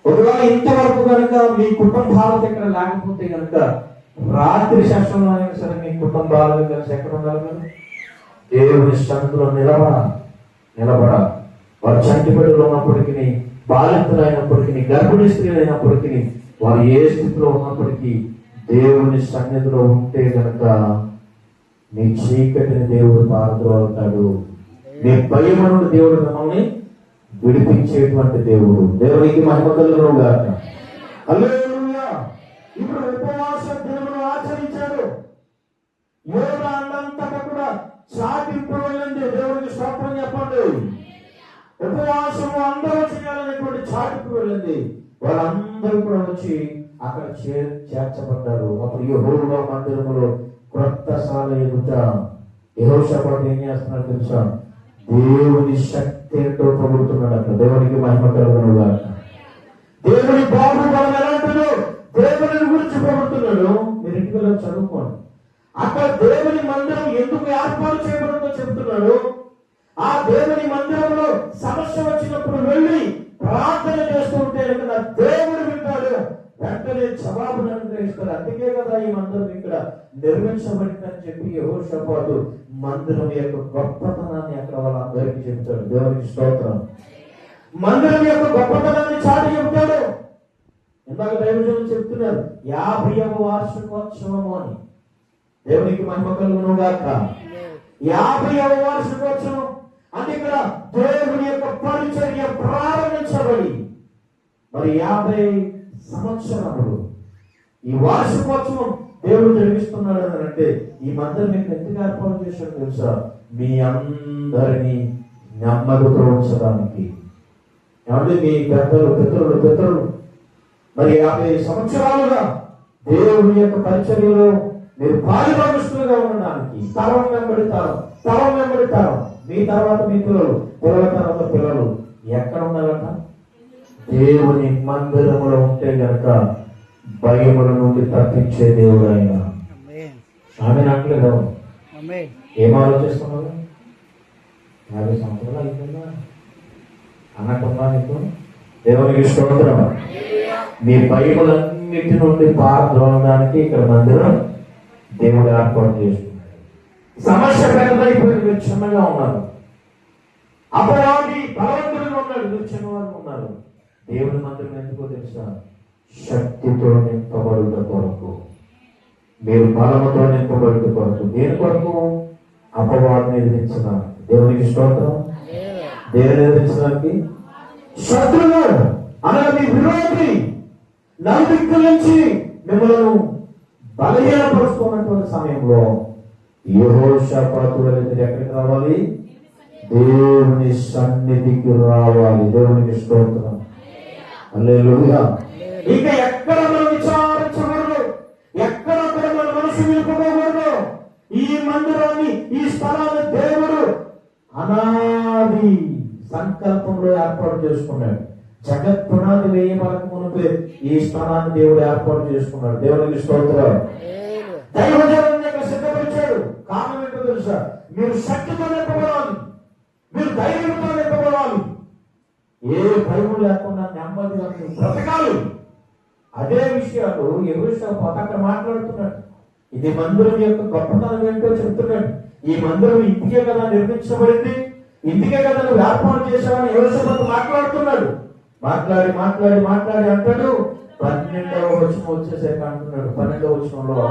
ఒకవేళ ఇంతవరకు కనుక మీ కుటుంబాలకు ఇక్కడ లేకపోతే కనుక రాత్రి శాస్త్రంలో అయినా సరే మీ కుటుంబాలకు కలిసి ఎక్కడ ఉండాలి? దేవుని సన్నిధిలో నిలబడాలి. వారు చంటిబిడ్డలు ఉన్నప్పటికీ, బాలింతలైనప్పటికీ, గర్భిణీ స్త్రీలు అయినప్పటికీ, వారు ఏ స్థితిలో ఉన్నప్పటికీ దేవుని సన్నిధిలో ఉంటే కనుక మీ చీకటిని దేవుడు పారద్రోలుతాడు. మీ భయము నుండి దేవుడు మిమ్మల్ని విడిపించేటువంటి దేవుడు. దేవునికి మహిమ కలుగును గాక. హల్లెలూయా. ఇప్పుడు ఉపవాస దినమును ఆచరించాడు. యోనా అన్నంతటా కూడా చాటింపు వెళ్ళింది. దేవునికి స్తోత్రం చెప్పండి. ఉపవాసము అందరూ చేయాలనేటువంటి చాటింపు వెళ్ళింది. వాళ్ళందరూ కూడా వచ్చి అక్కడ చేర్చబడ్డారు. అప్పుడు యెహోవా మందిరములో క్రొత్త సాల ఎదుట యెహోషాపాతు ఏం చేస్తున్నాడు తెలుసా? దేవుని శక్తి ఏంటో పొగుడుతున్నాడు. అక్కడ దేవునికి మహిమ కలుగును గాక. దేవుని బాహుబలం ఎలాంటిదో దేవుని గురించి పొగుడుతున్నాడు. మీరు ఇంటిలో చదువుకోండి. అక్కడ దేవుని మందిరం ఎందుకు ఏర్పాటు చేయబడిందో చెప్తున్నాడు. ఆ దేవుని మందిరంలో సమస్య వచ్చినప్పుడు వెళ్ళి ప్రార్థన చేస్తుంటే కదా దేవుడు వింటాడు, వెంటనే జవాబును అనుగ్రహిస్తాడు. అందుకే కదా ఈ మందిరం ఇక్కడ నిర్మించబడిందని చెప్పి యెహోషాపాతు మందిరం యొక్క గొప్పతనాన్ని అక్కడ వాళ్ళందరికీ చెప్తాడు. దేవునికి స్తోత్రం. మందిరం యొక్క గొప్పతనాన్ని చాటి చెప్తాడు. ఇందాక దైవజనులు చెప్తున్నారు 50వ వార్షికోత్సవము అని. దేవునికి మహిమ కలుగును గాక. 50వ వార్షికోత్సవం అంటే ఇక్కడ దేవుని యొక్క పరిచర్య ప్రారంభించబడి మరి 50 సంవత్సరములు ఈ వార్షికోత్సవం దేవుడు జరిగిస్తున్నాడు అని అంటే ఈ మందిరం మీకు ఎందుకు ఏర్పాటు చేశాడు తెలుసా? మీ అందరినీ నెమ్మదితో ఉంచడానికి. ఏమంటే మీ పితరులు మరి 50 సంవత్సరాలుగా దేవుని యొక్క పరిచర్యలో మీరు పాలుభాగస్తులుగా ఉండడానికి తరం వెంబడి తరం మీ తర్వాత మీ పిల్లల తర్వాత పిల్లలు ఎక్కడ ఉండాలట? దేవుని మందిరములో ఉంటే గనక భయముల నుండి తప్పించే దేవుడు ఆయన. ఆమె అనట్లేదు. ఏం ఆలోచిస్తున్నారు? 50 సంవత్సరాలు అయిపోయిందా అన్నట్టున్నా నీకు? దేవునికి స్తోత్రం. మీ భయములన్నిటి నుండి పారద్రోలడానికి ఇక్కడ మందిరం దేవుడు ఏర్పాటు చేస్తున్నాడు. సమస్య పెద్దదైపోయింది, మీరు చిన్నగా ఉన్నారు. అపవాది బలవంతులుగా ఉన్నారు, మీరు చిన్నవారు ఉన్నారు. దేవుని మందిరం ఎందుకో తెలుసా? శక్తితో నింపబడుట కొరకు, మీరు బలముతో నింపబడుట కొరకు. దేని కొరకు? అపవాదిని ఎదిరించిన దేవునికి స్తోత్రం. దేవుని ఎదిరించడానికి శత్రువు అనగా మీ విరోధి నలుదిక్కుల నుంచి మిమ్మల్ని బలహీనపరుచుకున్నటువంటి సమయంలో యెహోషాపాతు ఎక్కడికి రావాలి? దేవుని సన్నిధికి రావాలి. దేవునికి స్తోత్రం. హల్లెలూయా. ఇక ఎక్కడ మనం విచారించకూడదు, ఎక్కడ మన మనసు నిలుపుకోకూడదు. ఈ మందిరాన్ని, ఈ స్థలాన్ని దేవుడు అనాది సంకల్పంలో ఏర్పాటు చేసుకున్నాడు. జగత్ పునాది వేయబడక మునుపే ఈ స్థానాన్ని దేవుడు ఏర్పాటు చేసుకున్నాడు. దేవునికి స్తోత్రం. దైవజనాన్ని సిద్ధపరిచాడు. కారణం ఏంటో తెలుసా? మీరు శక్తితో నింపబడాలి, మీరు ధైర్యంతో నింపబడాలి, ఏ భయం లేకుండా నెమ్మదిగా బ్రతకాలి. అదే విషయాలు యెహోషాపాతు అక్కడ మాట్లాడుతున్నాడు. ఇది మందిరం యొక్క గొప్పతనం ఏంటో చెప్తున్నాడు. ఈ మందిరం ఇంటికే కదా నిర్మించబడింది, ఇంటికే కదా నువ్వు ఏర్పాటు చేశావని యెహోషాపాతు మాట్లాడుతున్నాడు. మాట్లాడి అంటాడు. 12వ వచనం వచ్చేసాక అంటున్నాడు. 12వ వచనంలో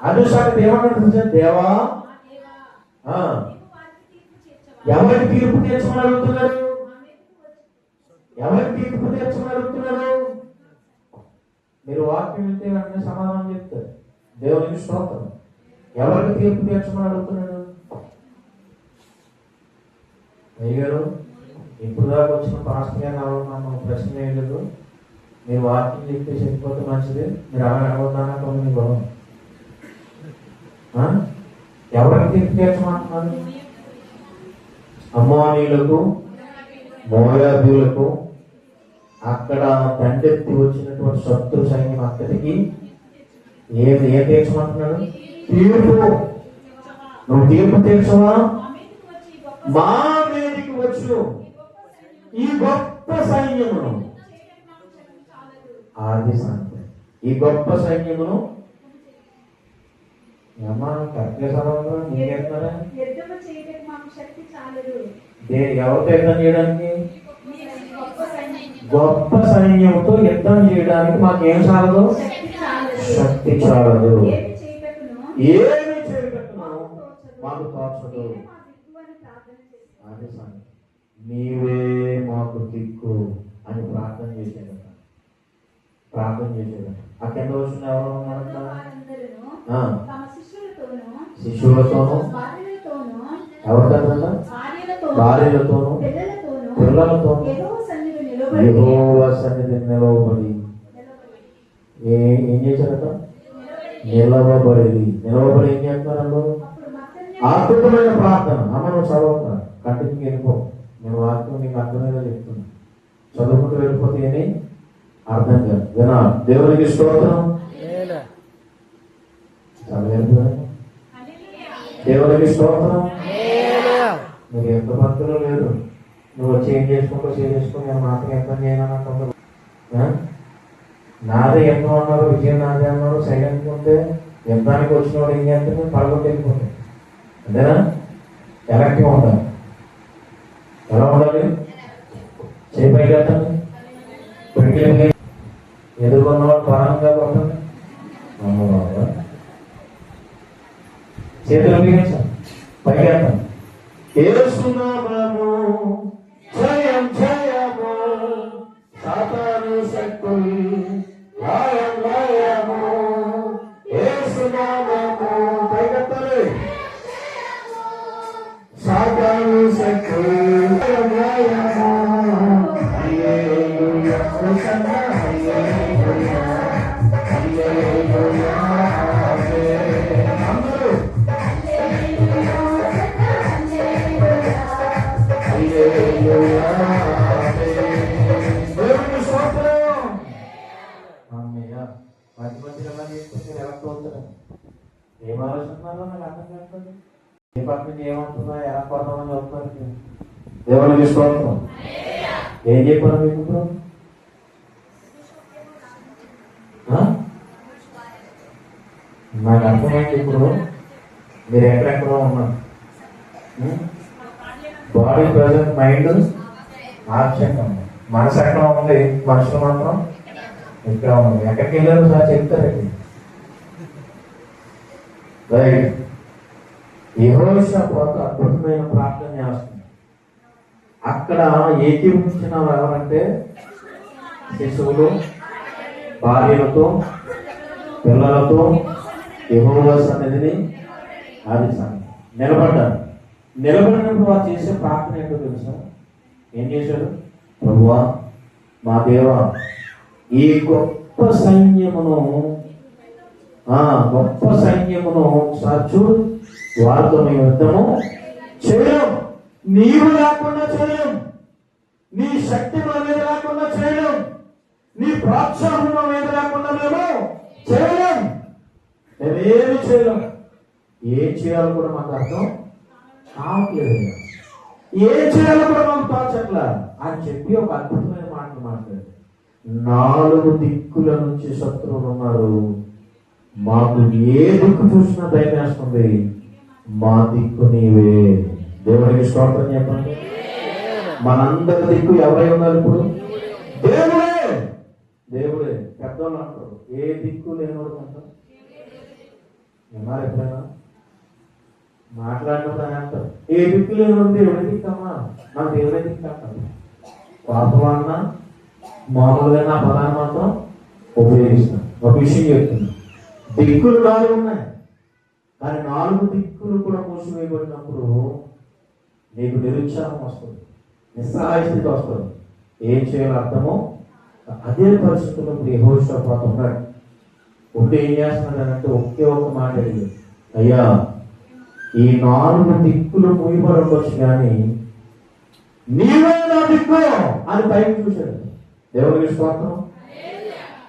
అనుసారి ఏమన్నాడు? దేవా ఎవరి తీర్పు తీర్చమని అడుగుతున్నాడు? ఎవరి తీర్పు తీర్చమని అడుగుతున్నాడు? మీరు వాక్యం వింటే వెంటనే సమాధానం చెప్తారు. దేవునికి స్తోత్రం. ఎవరికి తీర్పు తీర్చమని అడుగుతున్నాడు? అయ్యారు ఇప్పుడు దాకా వచ్చిన పాస్ట్గా కావాలన్నా ప్రశ్న వేయలేదు. మీరు వాక్యం చెప్తే చెప్పిపోతే మంచిది. మీరు అలా అడగొద్దానా కొన్ని గొడవ. ఎవరికి తీర్పు తీర్చమంటున్నారు? అమ్మోనీయులకు, మోయాబీయులకు, అక్కడ దండెత్తి వచ్చినటువంటి శత్రు సైన్యం అక్కడికి ఏం తీర్చమంటున్నాడు? తీర్పు. నువ్వు తీర్పు తీర్చవా? మా మీదికి వచ్చి యేసు ఈ గొప్ప సైన్యమును, ఆది సంఖ్య ఈ గొప్ప సైన్యమును అమ్మా కరెక్ట్గా చదవడం మీకేస్తారా? ఎవరితో యుద్ధం చేయడానికి? గొప్ప సైన్యంతో యుద్ధం చేయడానికి మాకేం చాలదు? శక్తి చాలదు. ఏమి చేయబెట్టును మాకు తోచదు. అది సంగతి. నీవే మాకు దిక్కు అని ప్రార్థన చేసేదట. ఆ కింద వచ్చిన ఎవరు ఉన్నారంట? శిష్యులతోనూ, ఎవరితోనూ? భార్యలతోనూ, పిల్లలతోనూ యెహోవా సన్నిధి నిలవబడి ఏం చేశారట? నిలవబడి ఏం చేస్తున్నారు? అద్భుతమైన ప్రార్థన. అమ్మ నువ్వు చదవకుండా కంటికి వెళ్ళిపో. నేను వాక్యం నీకు అర్థమేదో చెప్తున్నా. చదువుకుంటూ వెళ్ళిపోతే ఏమి అర్థం కాదు. వినా దేవునికి స్తోత్రం. దేవునికి స్తోత్రం. నువ్వు ఎంత భక్తులు లేదు. నువ్వు వచ్చి ఏం చేసుకుని నేను మాత్రం ఎంత చేయను. నాదే ఎంత అన్నారు, విజయం నాదే అన్నారు. సైలెంట్ ఉంటే యుద్ధానికి వచ్చిన వాడు ఏం చేస్తే పడగొట్టి వెళ్ళిపోతాయి. అంతేనా? ఎలాంటివి ఉండాలి? ఎలా ఉండాలి? చేపైకి ఎదుర్కొన్న వాళ్ళు ప్రాణంగా పడుతుంది. చేతులు బిగించాం, పైకి వెళ్తాం. ఏసునామము జయం జయము, సాతాను శక్తులు లయం లయము. ఏసునామము పైకెత్తాలి. సాతాను శక్తులు లయం లయము. హల్లెలూయా హోసన్నా హల్లెలూయా హల్లెలూయా. అందరూ దేవుని స్తోత్రం. అమ్మయ్య మంచి మంచి ఎలా చేసుకుంటే ఎలా తోలుతారు? ఏం ఆలోచిస్తున్నారో నాకు అర్థం కాదు. ఏ పక్క నుంచి ఏమంటున్నా ఎలా కొడతామని చెప్తారు. దేవునికి స్తోత్రం. ఏం చెప్పారు మీకు ఇప్పుడు? నాకు అర్థమైంది. ఇప్పుడు మీరు ఎక్కడెక్కడో ఉన్నారు. బాడీ ప్రజెంట్, మైండ్ ఆబ్సెంట్ ఉంది. మనసు ఎక్కడ ఉంది, మనుషులు మాత్రం ఇక్కడ ఉంది. ఎక్కడికి వెళ్ళారు సార్ చెప్తారండి. రైట్. యెహోషాపాతు అద్భుతమైన ప్రార్థన చేస్తుంది. అక్కడ ఏకీభవించిన ఎవరంటే శిశువులు, భార్యలతో, పిల్లలతో యెహోవా సన్నిధిని ఆది సంగతి నిలబడ్డారు. నిలబడినప్పుడు వారు చేసే ప్రార్థన ఏంటో తెలుసా? ఏం చేశాడు? ప్రభువా మా దేవా, ఈ గొప్ప సైన్యమును ఒకసారి చూడు. వారితో మేము యుద్ధము చేయలేం. నీవు లేకుండా చేయలేం. నీ శక్తి మా మీద లేకుండా చేయలేం. నీ ప్రోత్సాహం మా మీద లేకుండా మేము చేయలేం. మేమేమి చేయలేం. ఏం చేయాలో కూడా మాకు అర్థం కావట్లేదు. ఏం చేయాలో కూడా మాకు తోచట్లా అని చెప్పి ఒక అద్భుతమైన మాటలు మాట్లాడారు. 4 దిక్కుల నుంచి శత్రువులు ఉన్నారు. మాకు ఏ దిక్కు చూసినా భయం వేస్తుంది. మా దిక్కు నీవే. దేవుడికి స్తోత్రం చెప్పండి. మనందరి దిక్కు ఎవరై ఉన్నారు ఇప్పుడు? దేవుడే. దేవుడే. పెద్దోళ్ళు అంటారు ఏ దిక్కు లేనివాడు అంటారు. విన్నారు ఎప్పుడైనా? మాట్లాడినప్పుడు అని అంటారు ఏ దిక్కు లేనివాడు దేవుడి దిక్కమ్మా, మన దేవుడే దిక్కు అంటారు. పాపం మామూలుగా నా పదాన్ని మాత్రం ఉపయోగిస్తాను. ఒక విషయం చెప్తున్నా. దిక్కులు 4 ఉన్నాయి. కానీ 4 దిక్కులు కూడా మూసివేయబడినప్పుడు నీకు నిరుత్సాహం వస్తుంది, నిస్సహాయ స్థితి వస్తుంది. ఏం చేయాలో అర్థమో అదే పరిస్థితుల్లో ఇప్పుడు యెహోషాపాతు ఉన్నాడు. ఉంటే ఏం చేస్తున్నాడంటే ఒకే ఒక మాట అడిగాడు, అయ్యా ఈ 4 దిక్కులు మూయబడి ఉండొచ్చు కానీ నీవే నా దిక్కు అని పైకి చూశాడు. దేవుడికి స్తోత్రం.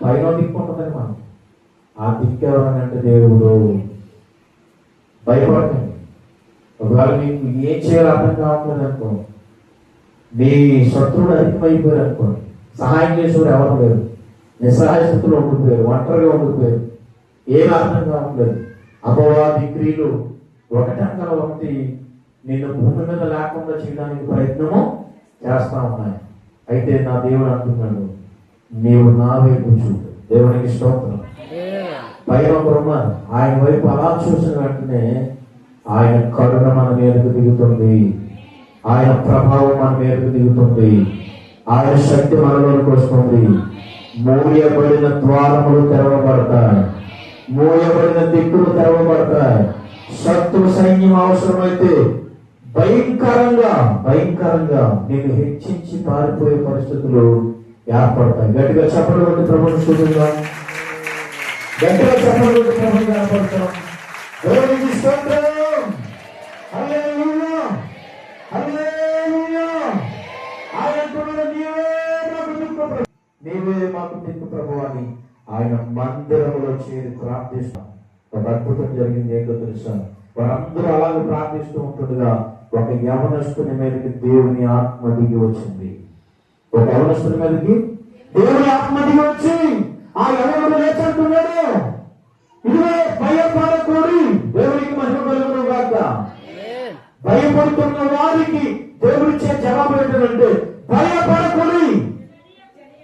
పైన దిక్కు ఉంటుందని మనం ఆ దిక్కు ఎవరనంటే దేవుడు. భయపడకండి. ఒకవేళ మీకు ఏం చేయాలో అర్థం కావట్లేదు అనుకో, మీ శత్రువులు అధికమైపోయారు అనుకోండి, సహాయం చేసేవారు ఎవరు లేరు, నిస్సహాయ స్థితిలో ఉండిపోయారు, ఒంటరిగా ఉండిపోయారు, ఏం అర్థం కావట్లేదు. అపవాది క్రియలు ఒకటంకల ఒకటి నిన్ను భూమి మీద లేకుండా చేయడానికి ప్రయత్నము చేస్తా ఉన్నాయి. అయితే నా దేవుడు అంటున్నాడు, నీవు నా వైపు చూడు. దేవునికి స్తోత్రం. పైన ఒకరున్నారు, ఆయన వైపు అలా చూసిన వెంటనే ఆయన కరుణ మన మీదకు దిగుతుంది, ఆయన ప్రభావం మన మీదకు దిగుతుంది, ఆయన శక్తి మనలోకి వస్తుంది. మూయబడిన ద్వారములు తెరవబడతాయి, మూయబడిన దిక్కులు తెరవబడతాయి. శత్రు సైన్యం అవసరమైతే భయంకరంగా నేను హెచ్చించి పారిపోయే పరిస్థితులు ఏర్పడతాయి. గట్టిగా చెప్పలు కొట్టి ప్రభుత్వం చూద్దాం, గట్టిగా చెప్పలు కొట్టి ప్రభుత్వం ఏర్పడతాం. నీవే మాకు దిక్కు ప్రభు అని ఆయన మందిరంలో చేరి ప్రార్థిస్తాం. ఒక అద్భుతం జరిగింది. ఏంటో తెలుసా? వారందరూ అలాగే ప్రార్థిస్తూ ఉంటుండగా ఒక యవనస్తుని మీదకి దేవుని ఆత్మ దిగి వచ్చింది. ఒక యవనస్తుని మీదకి దేవుని ఆత్మ దిగి వచ్చి ఆ యవనుడు లేచంటున్నాడు, ఇదిగో భయపడకూడి, దేవునికి మహిమ కలుగును గాక. భయపడుతున్న వారికి దేవుడిచ్చే జవాబు ఏంటంటే, భయపడకూడి,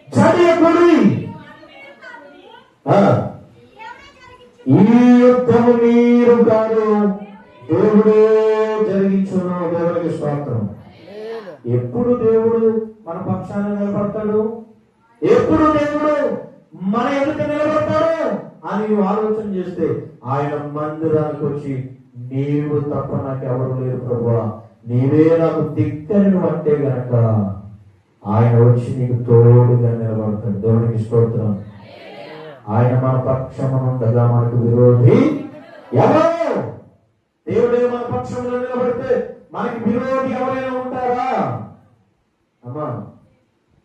చడియకూడి, ఈ యుద్ధము మీరు కాదు, దేవుడే జరిగించును. దేవుడికి స్తోత్రం. ఎప్పుడు దేవుడు మన పక్షాన నిలబడతాడు, ఎప్పుడు దేవుడు మన ఎదుట నిలబడతాడు అని ఆలోచన చేస్తే, ఆయన మందిరానికి వచ్చి నీవు తప్ప నాకు ఎవరు లేరు ప్రభువా, నీవే నాకు దిక్కని అంటే గనక ఆయన వచ్చి నీకు తోడుగా నిలబడతాడు. దేవుడికి స్తోత్రం. ఆయన మన పక్షమునుండగా మనకు విరోధి ఎవరు? దేవుడే మన పక్షంలో నిలబడితే మనకి విరోధి ఎవరైనా ఉంటారా? అమ్మా,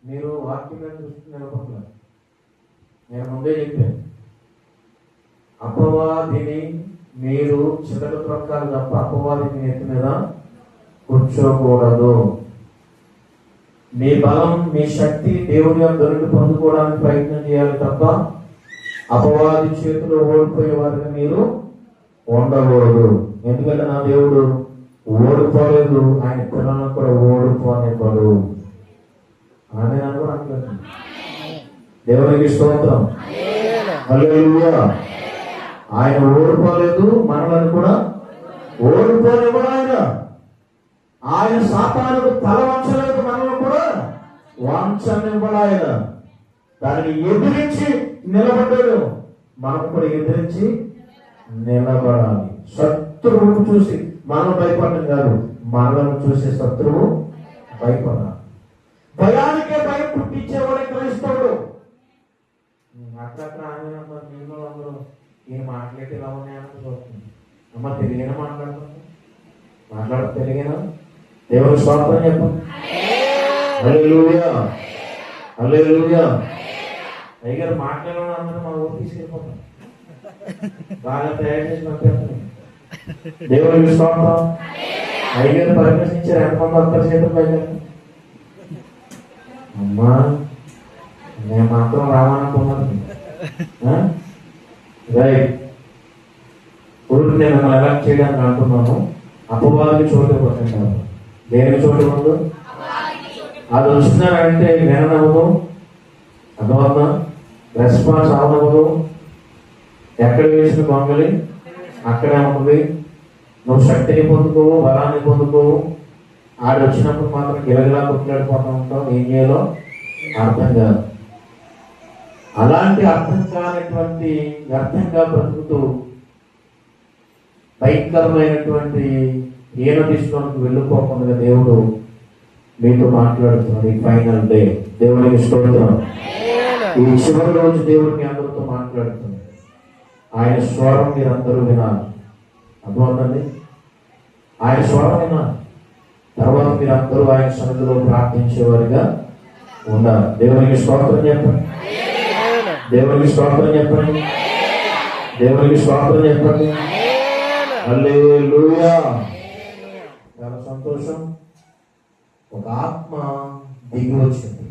మీరు వాక్యం దృష్టి నిలబడలేదు. నేను ముందే చెప్పాను, అపవాదిని మీరు చిలక ప్రకారం తప్ప అపవాదిని ఎత్తి మీద కూర్చోకూడదు. మీ బలం, మీ శక్తి దేవుని దొరికి పొందుకోవడానికి ప్రయత్నం చేయాలి తప్ప అపవాది చేతిలో ఓడిపోయే వారిని మీరు ఉండకూడదు. ఎందుకంటే నా దేవుడు ఓడిపోలేదు, ఆయన పిల్లలను కూడా ఓడిపోనివ్వడు. ఆమె కూడా అంటారు. దేవునికి స్తోత్రం. హల్లెలూయా. ఆయన ఓడిపోలేదు, మనలను కూడా ఓడిపోనివ్వడు. ఆయన సాతానుకు తల వంచలేదు, మనల్ని కూడా వంచనివ్వడు. ఆయన దానిని ఎదిరించి నిలబడ్డాడు, మనం కూడా ఎదిరించి నిలబడాలి. శత్రువును చూసి మనం భయపడడం కాదు, మనలను చూసి శత్రువు భయపడాలి. భయానికే భయం పుట్టించేవాడే క్రైస్తవుడు. అక్కడ అందరూ ఈయన మాట్లాడి ఇలా ఉన్నాయని చూస్తుంది. అమ్మ తెలుగునా మాట్లాడుతుంది, తెలుగునా? దేవుని స్వార్థం చెప్పండి. హల్లెలూయా, హల్లెలూయా. అయ్యగారు మాట్లాడడం అందరూ మన ఊరు తీసుకెళ్ళిపోతాం, బాగా తయారు చేసి పంపిస్తాం. దేవునికి స్తోత్రం. అయ్యగారు పరివేశించారు, ఎంతమంది వస్తారు చేతులు పైన? అమ్మా, నేను మాత్రం రావాలనుకున్నాను. రైట్. ఊరికి నేను మిమ్మల్ని ఎలక్ట్ చేయడానికి అంటున్నాను. అపవాదికి చోటు ఇవ్వకండి. దేనికి చోటు ఇవ్వదు? అది వస్తున్నారంటే విననవ్వదు, అర్థమవుతుందా? రెస్పాన్స్ అవనవ్వదు. ఎక్కడ వేసిన గొంగలి అక్కడే ఉంటుంది. నువ్వు శక్తిని పొందుకోవు, బలాన్ని పొందుకోవు. ఆడు వచ్చినప్పుడు మాత్రం గిలగిలా కొట్లాడిపోతూ ఉంటావు. ఏం చేయాలో అర్థం కాదు. అలాంటి అర్థం కానటువంటి వ్యర్థంగా బ్రతుకుతూ భయంకరమైనటువంటి ఈయన తీసుకోవడానికి వెళ్ళిపోకుండా దేవుడు మీతో మాట్లాడుతున్నాడు. ఈ ఫైనల్ డే దేవుడికి స్తోత్రం. ఈ చివరి రోజు దేవుడిని అందరితో మాట్లాడుతున్నాడు. ఆయన స్వరం మీరు అందరూ వినాలి. అర్థమవుతుంది? ఆయన స్వరం వినాలి. తర్వాత మీరు అందరూ ఆయన సన్నిధిలో ప్రార్థించేవారిగా ఉండాలి. దేవునికి స్తోత్రం చెప్పండి, దేవునికి స్తోత్రం చెప్పండి, దేవునికి స్తోత్రం చెప్పండి. హల్లెలూయా. చాలా సంతోషం. ఒక ఆత్మ దిగి వచ్చింది.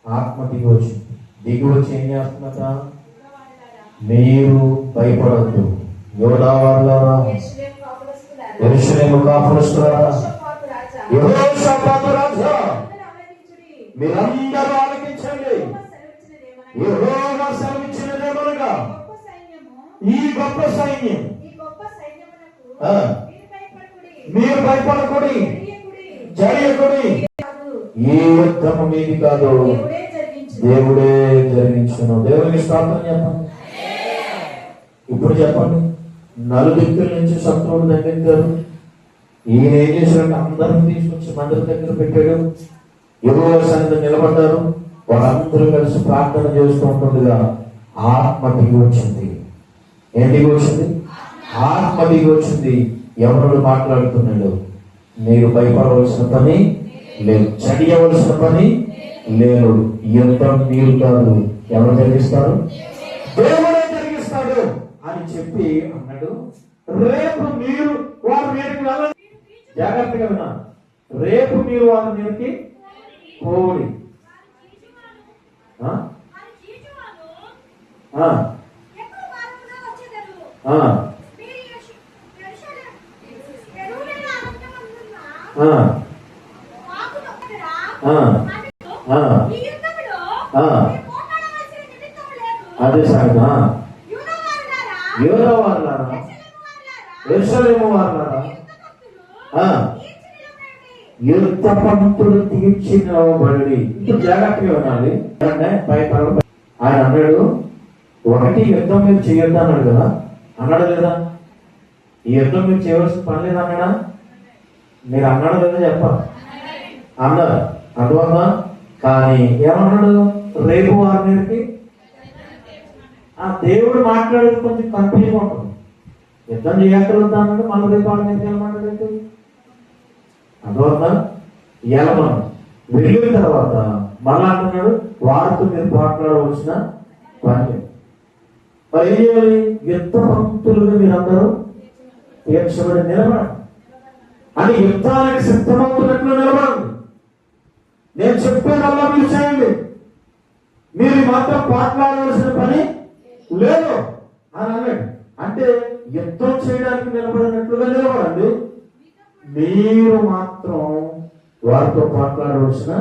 ఆత్మ దిగి వచ్చింది. దిగి వచ్చి ఏం చేస్తున్నట? మీరు భయపడద్దు, యోధా వారులారా, యెరూషలేము కాపురస్తులారా, యెహోషాపాతు రాజా, మీరందరూ ఆలకించండి. యెహోవా సెలవిచ్చినదేమనగా, ఈ గొప్ప సైన్యం మీరు భయపడకుడి, జయకుడి. ఈ యుద్ధము మీది కాదు, దేవుడే జరిగించును. దేవునికి స్తోత్రం చెప్పండి. ఇప్పుడు చెప్పండి, నలుదిక్కుల నుంచి శత్రువులు దగ్గర ఈయన ఏం చేశాడు? అందరిని తీసుకొచ్చి మందిరం దగ్గర పెట్టాడు. యెహోవా సన్నిధిలో నిలబడ్డారు. వాళ్ళందరూ కలిసి ప్రార్థన చేస్తూ ఉంటుండగా ఆత్మ దిగి వచ్చింది. ఏం దిగి వచ్చింది? ఆత్మ దిగి వచ్చింది. ఎవరు మాట్లాడుతున్నాడు? మీరు భయపడవలసిన పని లేదు, చడియవలసిన పని లేదు. యుద్ధం మీరు కాదు, ఎవరు జరిగిస్తారు? దేవుడే జరిగిస్తాడు అని చెప్పి అన్నాడు. రేపు మీరు వారి మీదకి వెళ్ళండి. జాగ్రత్తగా విన్నా. రేపు మీరు వారి మీదకి పోడి. అదే సార్, యూదా వారులారా, యెరూషలేము వారులారా, యుద్ధ పంతులు తీర్చినబడి. ఇప్పుడు జాగ్రత్తగా వినాలి. ఆయన అన్నాడు, ఒకటి యుద్ధం మీరు చేయొద్దు అన్నాడు కదా, అన్నాడు లేదా? ఈ యుద్ధం మీరు చేయవలసిన పని లేదు అన్నాడా? మీరు అన్నాడు లేదా? చెప్పాలి. అన్నారు. అందువల్ల కానీ ఏమన్నాడు? రేపు వారి మీదకి. ఆ దేవుడు మాట్లాడేది కొంచెం కన్ఫ్యూజ్గా ఉంటుంది. యుద్ధం చేయగలుగుతా అన్నాడు, మళ్ళీ రేపు వారి మీదకి వెళ్ళమంటాడు. అందువల్ల వెళ్ళమను. వెళ్ళిన తర్వాత మళ్ళా అంటున్నాడు, వారితో మీరు మాట్లాడవలసిన పని. మరి ఏం చేయాలి? యుద్ధ పంక్తులుగా మీరందరూ తీర్చబడి నిలబడండి అని, యుద్ధానికి సిద్ధమవుతున్నట్లు నిలబడండి. నేను చెప్పేదల్లా మీరు చేయండి, మీరు మాత్రం మాట్లాడవలసిన పని లేదు అని అన్నాడు. అంటే యుద్ధం చేయడానికి నిలబడినట్లుగా నిలబడండి, మీరు మాత్రం వారితో మాట్లాడవలసిన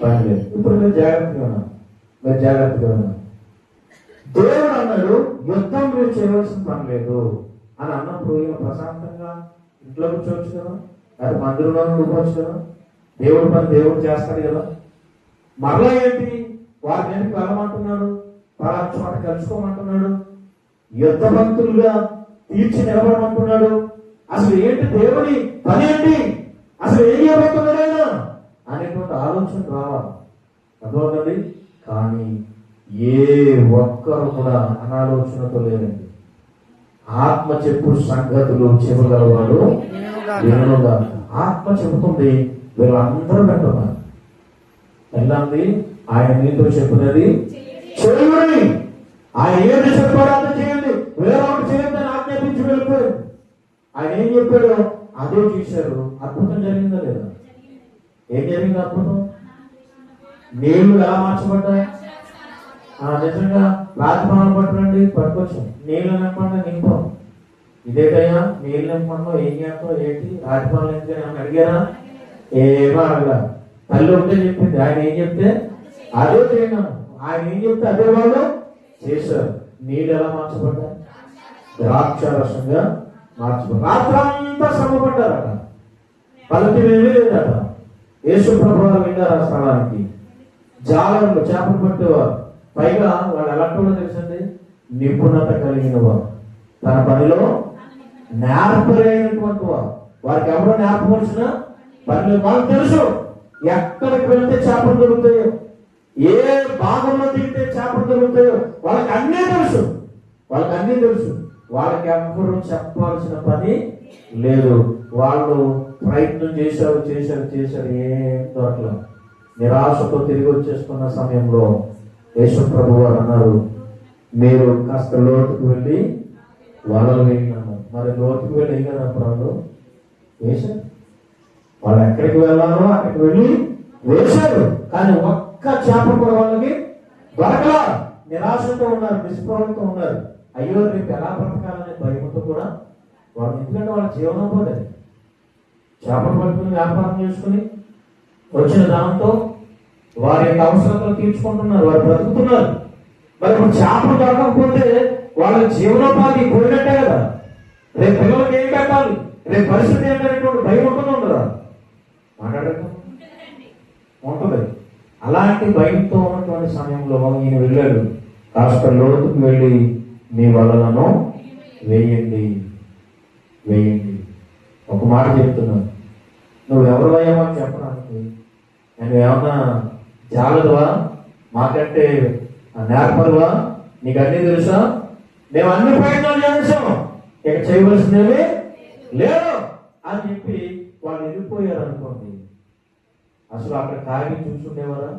పని లేదు. ఇప్పుడు మీరు జాగ్రత్తగా ఉన్నారు. దేవుడు అన్నాడు, యుద్ధం మీరు చేయవలసిన పని లేదు అని అన్నప్పుడు ఈయన ప్రశాంతంగా ఇంట్లో కూర్చోవచ్చు కదా, అది మందిరంలో కూర్చోవచ్చు కదా. దేవుడు పని దేవుడు చేస్తాడు కదా. మరలా ఏంటి? వారి మీదకి వెళ్ళమంటున్నాడు, వాళ్ళ చోట కలుసుకోమంటున్నాడు, యుద్ధ భక్తులుగా తీర్చి నిలబడమంటున్నాడు. అసలు ఏంటి దేవుడి పని? ఏంటి అసలు ఏం చేయబోతున్నాడైనా అనేటువంటి ఆలోచన రావాలి. అర్థమవుతుంది. కానీ ఏ ఒక్కరు కూడా అనాలోచనతో లేదండి. ఆత్మ చెప్పు సంగతులు చెప్పగలవాడు దేవుడుగా. ఆత్మ చెబుతుంది, వీళ్ళందరూ పెట్టున్నారు. వెళ్ళండి, ఆయన మీతో చెప్పినది చేయండి. ఆయన ఏది చెప్పాడో అది చేయండి, వేరే ఒకటి చేయండి ఆజ్ఞాపించి వెళ్ళిపోయాడు. ఆయన ఏం చెప్పాడో అదే చూశారు. అద్భుతం జరిగిందా లేదా? ఏం జరిగింది అద్భుతం? నీళ్లు ఎలా మార్చబడ్డాయి? నిజంగా రాజభవనం పట్టునండి, పట్టుకొచ్చాం. నీళ్ళు నింపండి, నింపాం. ఇదేటయ్యా నీళ్ళు నింపంలో ఏం చేస్తాం ఏంటి? రాజభవనం ఎందుకని అని అడిగారా? ఏమో అడగా. తల్లి ఒకటే చెప్పింది, ఆయన ఏం చెప్తే అదే చేయను. ఆయన ఏం చెప్తే అదే వాళ్ళు చేశారు. నీళ్ళు ఎలా మార్చబడ్డాయి? ద్రాక్ష రసంగా మార్చబడ్డారు. రాత్రంతా శ్రమపడ్డారట, పల్లకి ఏమీ లేదట. యేసు ప్రభు వారు వెళ్ళారు ఆ స్థలానికి. జాలర్లు చేపలు పట్టేవారు. పైగా వాళ్ళు ఎలాంటి తెలుసండి? నిపుణత కలిగిన వారు, తన పనిలో నేర్పలేనటువంటి వారు. వారికి ఎవరో నేర్పవలసిన పని వాళ్ళకి తెలుసు. ఎక్కడికి వెళ్తే చేపలు దొరుకుతాయో, ఏ భాగంలో దిగితే చేపలు దొరుకుతాయో వాళ్ళకి అన్నీ తెలుసు. వాళ్ళకి ఎవ్వరూ చెప్పాల్సిన పని లేదు. వాళ్ళు ప్రయత్నం చేశారు, ఏం దొరకలేదు. నిరాశతో తిరిగి వచ్చేస్తున్న సమయంలో యేసు ప్రభు వారు అన్నారు, మీరు కాస్త లోతుకు వెళ్ళి వలలు వేయన్నారు. మరి లోతుకు వెళ్ళి వేయగలరు. వేశారు. వాళ్ళు ఎక్కడికి వెళ్ళాలో అక్కడికి వెళ్ళి వేశారు, కానీ ఒక్క చేప కూడా వాళ్ళకి దొరకలా. నిరాశతో ఉన్నారు, నిస్పృహంతో ఉన్నారు. అయ్యో రేపు ఎలా బ్రతకాలనే భయంతో కూడా వాళ్ళు, ఎందుకంటే వాళ్ళ జీవనోపాధి చేపలు పట్టుకుని వ్యాపారం చేసుకుని వచ్చిన దాంతో వారి యొక్క అవసరాలు తీర్చుకుంటున్నారు, వారు బ్రతుకుతున్నారు. మరి ఇప్పుడు చేపలు దొరకకపోతే వాళ్ళ జీవనోపాధి పోయినట్టే కదా. రేపు పిల్లలకి ఏం పెట్టాలి, రేపు పరిస్థితి ఏంటనేటువంటి భయం ఉంటుంది, ఉండదా? మాట్లాడటం ఉంటుంది. అలాంటి భయంతో ఉన్నటువంటి సమయంలో ఈయన వెళ్ళాడు, కాస్త లోతుకు వెళ్ళి మీ వలలను వేయండి వేయండి. ఒక మాట చెప్తున్నాను, నువ్వు ఎవరు అయ్యావో చెప్పడానికి. నేను ఏమన్నా జాలదువా, మాకంటే నేర్పరువా, నీకు అన్నీ తెలుసా, మేము అన్ని ప్రయత్నాలు చేసాం, ఇక చేయవలసినవి లేదు అని చెప్పి వాళ్ళు వెళ్ళిపోయారు అనుకోండి. అసలు అక్కడ కార్యం చూసుకునేవారా?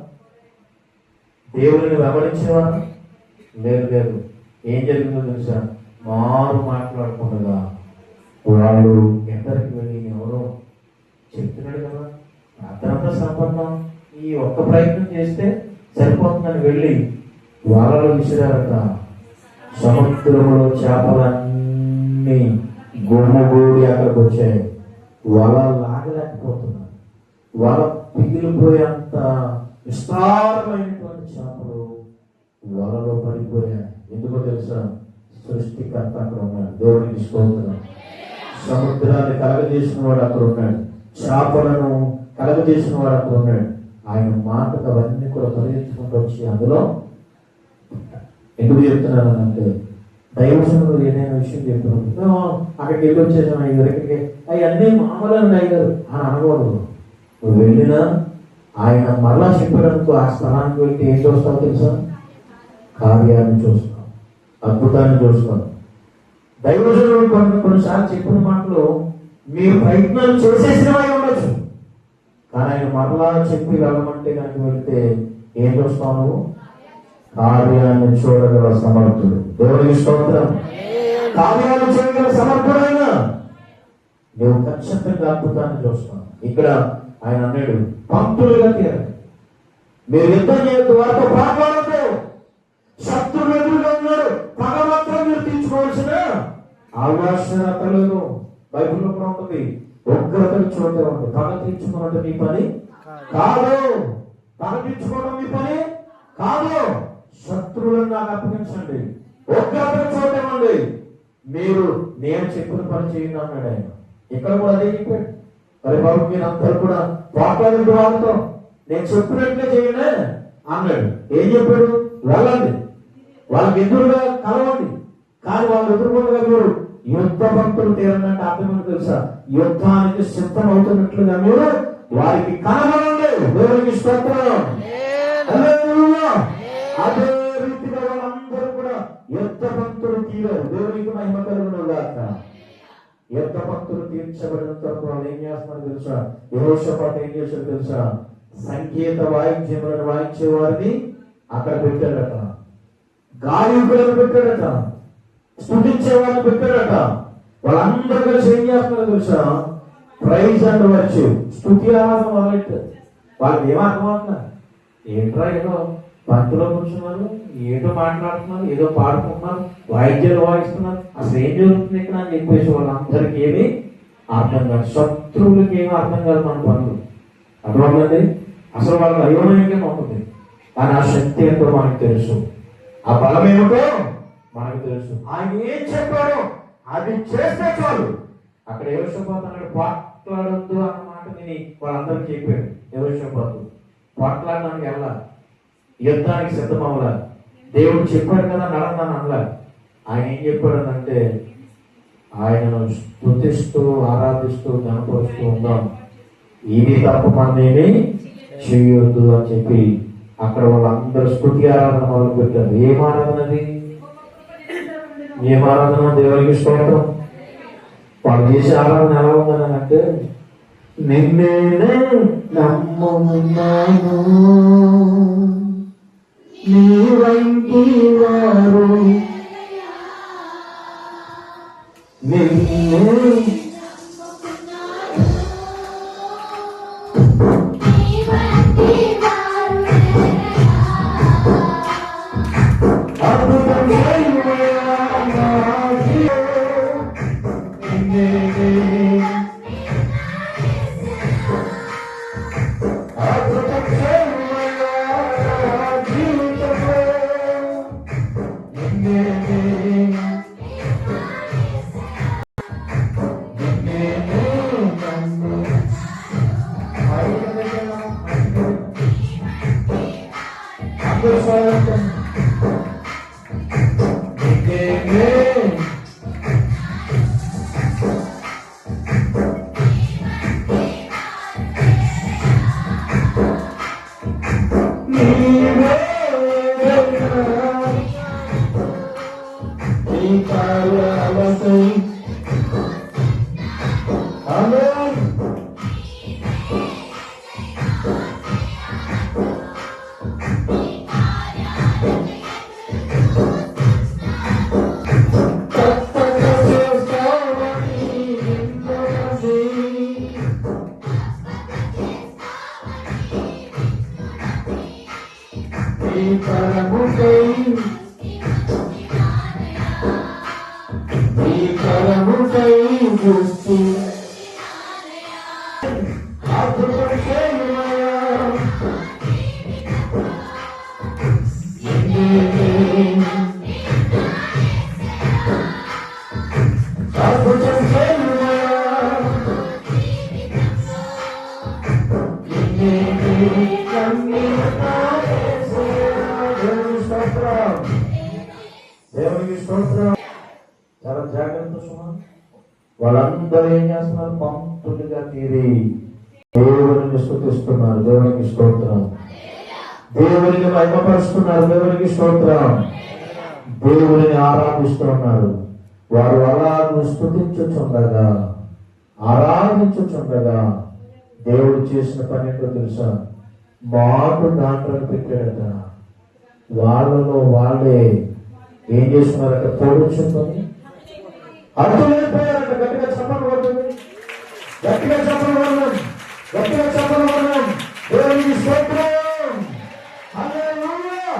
దేవుడిని వెంబడించేవారా? లేదు లేదు. ఏం జరిగిందో తెలుసా? మారు మాట్లాడకుండా వాళ్ళు ఎందరికి వెళ్ళి ఎవరో చెప్తున్నాడు కదా, అతనంతా సంపన్నం, ఈ ఒక్క ప్రయత్నం చేస్తే సరిపోతుందని వెళ్ళి వాళ్ళలో విసిరారట. సముద్రంలో చేపలన్నీ గుమ్మగూడి అక్కడికి వచ్చాయి. వాళ్ళ లాగలేకపోతున్నారు, వాళ్ళ పిగిలిపోయేంత విస్తారమైనటువంటి చేపలు వలలో పడిపోయాయి. ఎందుకో తెలుసా? సృష్టికర్త అక్కడ ఉన్నాడు, దేవుడికి స్తోత్రం. సముద్రాన్ని కలగజేసిన వాడు అక్కడ ఉన్నాడు, చేపలను కలగజేసిన వాడు అక్కడ ఉన్నాడు. ఆయన మాటకు అవన్నీ కూడా తొలగించుకుంటూ వచ్చి అందులో, ఎందుకు చెప్తున్నానంటే దైవజనులు ఏదైనా విషయం చెప్తున్నప్పుడు అక్కడికి వెళ్ళి వచ్చేసాను ఇక్కడికి అవన్నీ మామూలు అయ్యారు అని అనకూడదు. నువ్వు వెళ్ళినా ఆయన మరలా చెప్పడానికి ఆ స్థలానికి వెళ్తే ఏం చూస్తావు తెలుసా? కార్యాన్ని చూస్తాం, అద్భుతాన్ని చూస్తాం. దైవజనులు కొన్నిసార్లు చెప్పిన మాటలు మీరు ప్రయత్నాలు చేసేసినవై ఉండొచ్చు, కానీ ఆయన మరలా చెప్పి వెళ్ళమంటే కనుక వెళ్తే ఏం చూస్తావు? నువ్వు కార్యాన్ని చూడగల సమర్థుడు, దేవుడికి స్తోత్రం. కార్యాలు చేయగల సమర్థుడైన నువ్వు ఖచ్చితంగా అద్భుతాన్ని చూస్తావు. ఇక్కడ ఆయన అన్నాడు, పంక్తులుగా తీరండి, మీరు యుద్ధం చేయొద్దు, వారితో పోరాడొద్దు. శత్రువు ఎదురుగా ఉన్నాడు, పగ మాత్రం మీరు తీర్చుకోవాల్సిన అవకాశం లేదు. బైబిల్లో కూడా ఉంటుంది, ఉగ్రతలు చూడటం ఉంది, పగ తీర్చుకోవడం మీ పని కాదు, పగ తీర్చుకోవడం మీ పని కాదు. శత్రువులను నాకు అప్పగించండి, ఉగ్రతలు చూడటం అండి, మీరు నేను చెప్పిన పని చేయండి అన్నాడు ఆయన. ఇక్కడ కూడా అదే చెప్పాడు. మరి బాబు మీరు అందరూ కూడా పోట్లాడండి, వాళ్ళతో నేను చెప్పినట్లే చేయండి అన్నాడు. ఏం చెప్పాడు? వెళ్ళండి, వాళ్ళకి ఎదురుగా కలవండి, కానీ వాళ్ళు ఎదుర్కొండగా మీరు యుద్ధ భక్తులు తీరంటే అర్థమని తెలుసా? యుద్ధానికి సిద్ధం అవుతున్నట్లుగా మీరు వారికి కనబడండి. దేవునికి స్తోత్రం. అదే రీతిగా వాళ్ళందరూ కూడా యుద్ధ భక్తులు తీరారు. దేవునికి మహిమ కలుగును గాక. యుద్ధ భక్తులు తీర్చబడిన తర్వాత వాళ్ళు ఏం చేస్తున్నారు తెలుసా? యెహోషాపాతు ఏం చేశారు తెలుసా? సంగీత వాయిద్యములను వాయించే వారిని అక్కడ పెట్టాడట, గాయకులను పెట్టాడట, స్తుతించే వాళ్ళని పెట్టాడట. వాళ్ళందరూ కలిసి ఏం చేస్తున్నారు తెలుసా? ప్రైజ్ అండ్ వర్షిప్, స్తుతి ఆరాధన మొదలెట్టారు. వాళ్ళకి ఏమర్థమవుతున్నారు? ఏంట్రా ఏదో పంతులో కూర్చున్నారు, ఏదో మాట్లాడుతున్నారు, ఏదో పాడుకుంటున్నారు, వాయిద్యాలు వాయిస్తున్నారు, అసలు ఏం జరుగుతుంది ఇక్కడ అని చెప్పేసి వాళ్ళందరికీ ఏమి అర్థం కాదు. శత్రువులకి ఏమీ అర్థం కాదు మన పనులు. అర్థమవుతుంది? అసలు వాళ్ళకి అయోమయంగా ఉంటుంది, కానీ ఆ శక్తి ఏంటో మనకు తెలుసు, ఆ బలం ఏమిటో మనకు తెలుసు. ఆయన ఏం చెప్పాడో అది చేస్తే చాలు. అక్కడ యెహోషాపాతు అన్నాడు, పోట్లాడొద్దు అన్న మాట విని వాళ్ళందరికీ చెప్పాడు. యెహోషాపాతు పోట్లాడడానికి వెళ్ళాలి, యుద్ధానికి సిద్ధం అవ్వాలి, దేవుడు చెప్పాడు కదా నడన్నాను అనలా. ఆయన ఏం చెప్పాడనంటే, ఆయనను స్తుతిస్తూ ఆరాధిస్తూ కనపరుస్తూ ఉందాం, ఇది తప్ప మనమేమి చేయొద్దు అని చెప్పి అక్కడ వాళ్ళందరూ స్తుతి ఆరాధన మొదలు పెట్టారు. ఏం ఆరాధన అది? ఏం ఆరాధన? దేవునికి స్తోత్రం. వాళ్ళు చేసే ఆరాధన ఎలా ఉందని అంటే, నిన్నే నమ్మున్నాను, నీ వంటి వారు నిన్నే అందరూ స్వాగతం. నీకేనే నీవే నీ కార్యాలకై ఆమేన్. నీ కరముకై దృష్టి అద్భుతమే దేవునికి స్తోత్రం. చాలా జాగ్రత్త సుమా. వాళ్ళందరూ ఏం చేస్తున్నారు? పంతులుగా తీరి దేవుడిని స్తుతిస్తున్నారు. దేవునికి స్తోత్రం. దేవుడిని మహిమపరుస్తున్నారు. దేవునికి స్తోత్రం. దేవుడిని ఆరాధిస్తున్నారు. వారు అలా స్తుతించుచుండగా ఆరాధించుచుండగా దేవుడు చేసిన పని ఏంటో తెలుసా? మాకు దాంట్లో పెట్టాడట. వాళ్ళలో వాళ్ళే ఏం చేస్తున్నారట? పొడుచుకొని అర్థమైపోయారట. గట్టిగా చెప్పలు పడుతుంది. గట్టిగా చెప్పలు పడడం. గట్టిగా చెప్పలు పడడం. దేవునికి స్తోత్రం. హల్లెలూయా.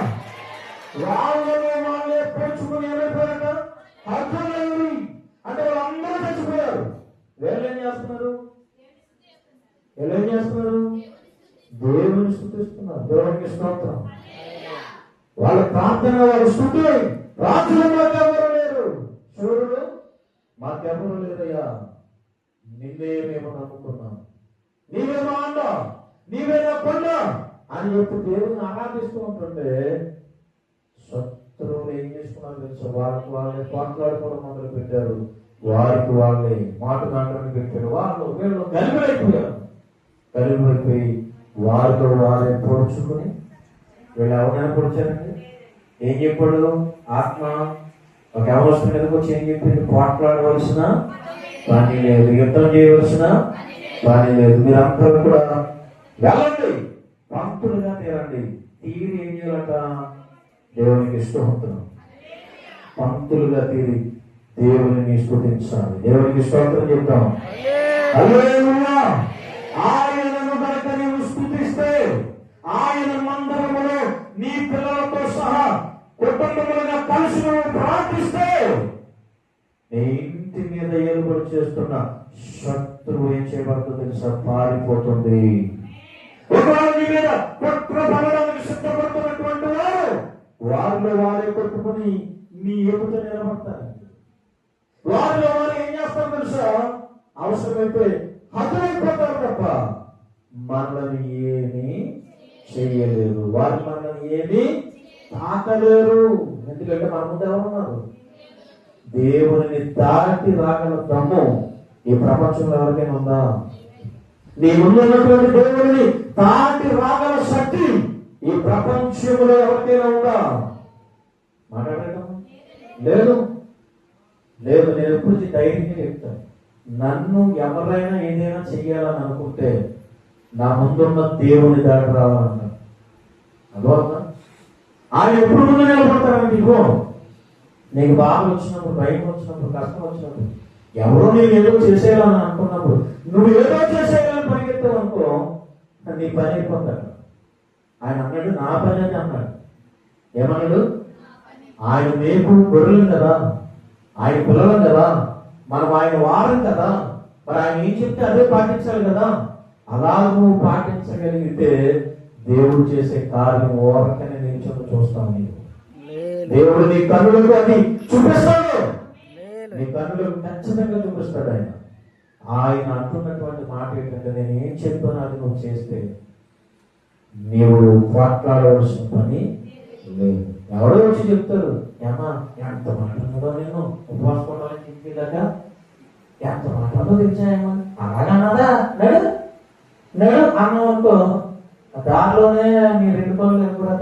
వాళ్ళలో వాళ్ళే పొడుచుకొని ఏమైపోయారట? అర్థమైంది అంటే వాళ్ళందరూ చచ్చిపోయారు. వీళ్ళు ఏం చేస్తున్నారు? దేవుని స్తుతిస్తున్నారు. దేవునికి స్తోత్రం. వాళ్ళ ప్రార్థన, వాళ్ళ స్తుతి. రాజులు మాకెవరు లేరు, శూరుడు మాకెవరు లేరయ్యా, నిన్నే మేము నమ్ముకున్నాం, నీవే మా అండ, నీవే నా కొండ అని చెప్పి దేవుని ఆరాధిస్తూ ఉంటుంటే శత్రువులు ఏం చేసుకున్నారు తెలుసు? వాళ్ళకి వాళ్ళే పోట్లాడుకోవడం మొదలు పెట్టారు. వారికి వాళ్ళే మాటగాండ్రని పెట్టారు. వాళ్ళు వీళ్ళు కలిగిపోయారు. కలిగిపోయి వారితో వారే పొడుచుకుని వీళ్ళు ఎవరైనా పొడిచారండి. ఏం చెప్పాడు? ఆత్మ ఒక అవసరం మీదకి వచ్చి ఏం చెప్పింది? పోట్లాడవలసిన పని లేదు, యుద్ధం చేయవలసిన పని లేదు, మీరందరూ కూడా వెళ్ళండి, పంతులుగా తీరండి. తీరి ఏం చేయాలట? దేవునికి స్తోత్రం. పంతులుగా తీరి దేవుని స్తుతించాలి. దేవునికి స్తోత్రం చెప్తాం. హల్లెలూయా. ఆయనను కనుక నీవు స్తుతిస్తే, ఆయన మందిరములో నీ పిల్లలతో సహా కుటుంబములుగా కలిసి నువ్వు ప్రార్థిస్తే, నీ ఇంటి మీద ఏలుబడి చేస్తున్న శత్రువు ఏం చేయబడుతుందో తెలుసా? పారిపోతుంది. ఒకవేళ నీ మీద కుట్ర పడడానికి సిద్ధపడుతున్నటువంటి వారు వారిలో వారే కొట్టుకుని నీ ఎదుట నిలబడతారు. వారిలో వారు ఏం చేస్తారు తెలుసా? అవసరమైతే హతమైపోతారు తప్ప మనల్ని ఏమీ చెయ్యలేరు. వారు మనల్ని ఏమీ తాకలేరు. ఎందుకంటే మన ముందు ఎవరున్నారు? దేవుని దాటి రాగల దమ్ము ఈ ప్రపంచంలో ఎవరికైనా ఉందా? నీ ముందున్నటువంటి దేవుని దాటి రాగల శక్తి ఈ ప్రపంచంలో ఎవరికైనా ఉందా? మాట్లాడటం లేదు. లేదు. నేను ఎప్పుడు ధైర్యంగా చెప్తాను, నన్ను ఎవరైనా ఏదైనా చెయ్యాలని అనుకుంటే నా ముందున్న దేవుని దాటి రావాలన్నా అదోన్నా ఆయన ఎప్పుడు ముందు నిలబడతారని నీకు బాధ వచ్చినప్పుడు, భయం వచ్చినప్పుడు, కష్టం వచ్చినప్పుడు, ఎవరో నేను ఏదో చేసేయాలని అనుకున్నప్పుడు నువ్వు ఏదో చేసేయాలని పరిగెత్తావు అనుకో, నీ పని అయిపోతాడు. ఆయన అన్నాడు నా పని అని అన్నాడు. ఏమన్నాడు? ఆయన మేము గొర్రెలు కదా, ఆయన పిల్లలం కదా, మనం ఆయన వారం కదా, మరి ఆయన ఏం చెప్తే అదే పాటించాలి కదా. అలా నువ్వు పాటించగలిగితే దేవుడు చేసే కార్యం ఓరకనే నిల్చొని చూస్తాను. నీవు దేవుడు నీ కన్నులకు అది చూపిస్తాడు. నీ కన్నులకు ఖచ్చితంగా చూపిస్తాడు. ఆయన అంటున్నటువంటి మాట ఏంటంటే, నేను ఏం చెప్తాను అది నువ్వు చేస్తే నీవు పోట్లాడవలసిన పని లేదు. ఎవడో వచ్చి చెప్తారు, ఏమా ఎంత మాట ఉన్నదో నేను ఉపవాసం ఉండాలని చెప్పేదాక ఎంత మాట ఉందో తెలిసాయమ్మా, అలాగన్నదా నడు నడు అన్నవనుకో దానిలోనే నీ 2 పనులు కూడా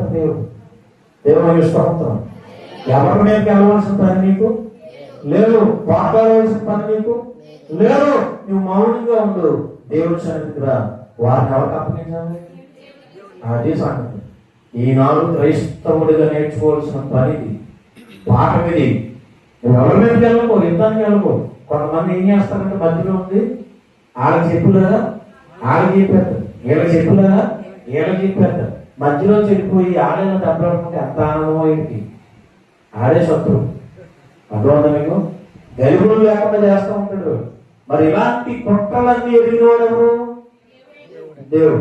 దేవుడు స్తోత్రం. ఎవరి మీద వెళ్ళవలసిన పని నీకు లేదు, మాట్లాడవలసిన పని నీకు లేదు. నువ్వు మౌనంగా ఉండు, దేవుడి సన్నిధికి రా. వారిని ఎవరికి అప్పగించాలి? అది సంగతి. ఈనాడు క్రైస్తవుడిగా నేర్చుకోవాల్సిన పనిది, పాఠం ఇది. నువ్వు ఎవరి మీదకి వెళ్ళకో, యుద్ధానికి వెళ్ళకో. కొంతమంది ఏం చేస్తారంటే మధ్యలో ఉంది వాళ్ళకి చెప్పులేదా, వాళ్ళకి చెప్పేస్తారు, వీళ్ళకి చెప్పులేదా, వీళ్ళకి చెప్పేస్తారు. మధ్యలో చెడిపోయి ఆడేళ్ళ దెబ్బలాడుకుంటే ఎంత ఆనందమో ఏంటి, ఆడే శత్రువు. అర్థమవుతా మీకు? గరిబులు లేకుండా చేస్తూ ఉంటాడు. మరి ఇలాంటి కుట్రలన్నీ ఎదిగినవాడు దేవుడు.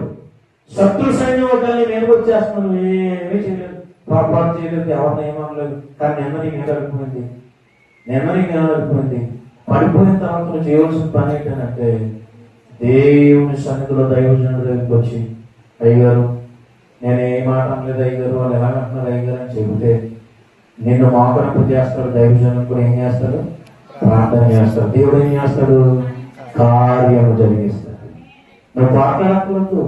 శత్రు సైన్యం ఒకరిని వెనుక వచ్చేస్తున్నాడు, ఏమీ చేయలేదు, పొరపాటు చేయలేదు, ఎవరిని ఏమనలేదు. కానీ నెమ్మది నేడలిపోయింది, నెమ్మది నేడలిపోయింది. పడిపోయిన తర్వాత నువ్వు చేయవలసిన పని ఏంటంటే దేవుని సన్నిధిలో దైవజనుడి దగ్గరికి వచ్చి, అయ్యగారు నేను ఏ మాట అనలేదు అయ్యగారు, వాళ్ళు ఎలాగంటున్నారు అయ్యగారు అని చెబితే నిన్ను మోకరింపు చేస్తాడు. దైవజనుడు కూడా ఏం చేస్తాడు? ప్రార్థన చేస్తాడు. దేవుడు ఏం చేస్తాడు? కార్యము జరిగిస్తాడు. నువ్వు మాట్లాడకూడదు,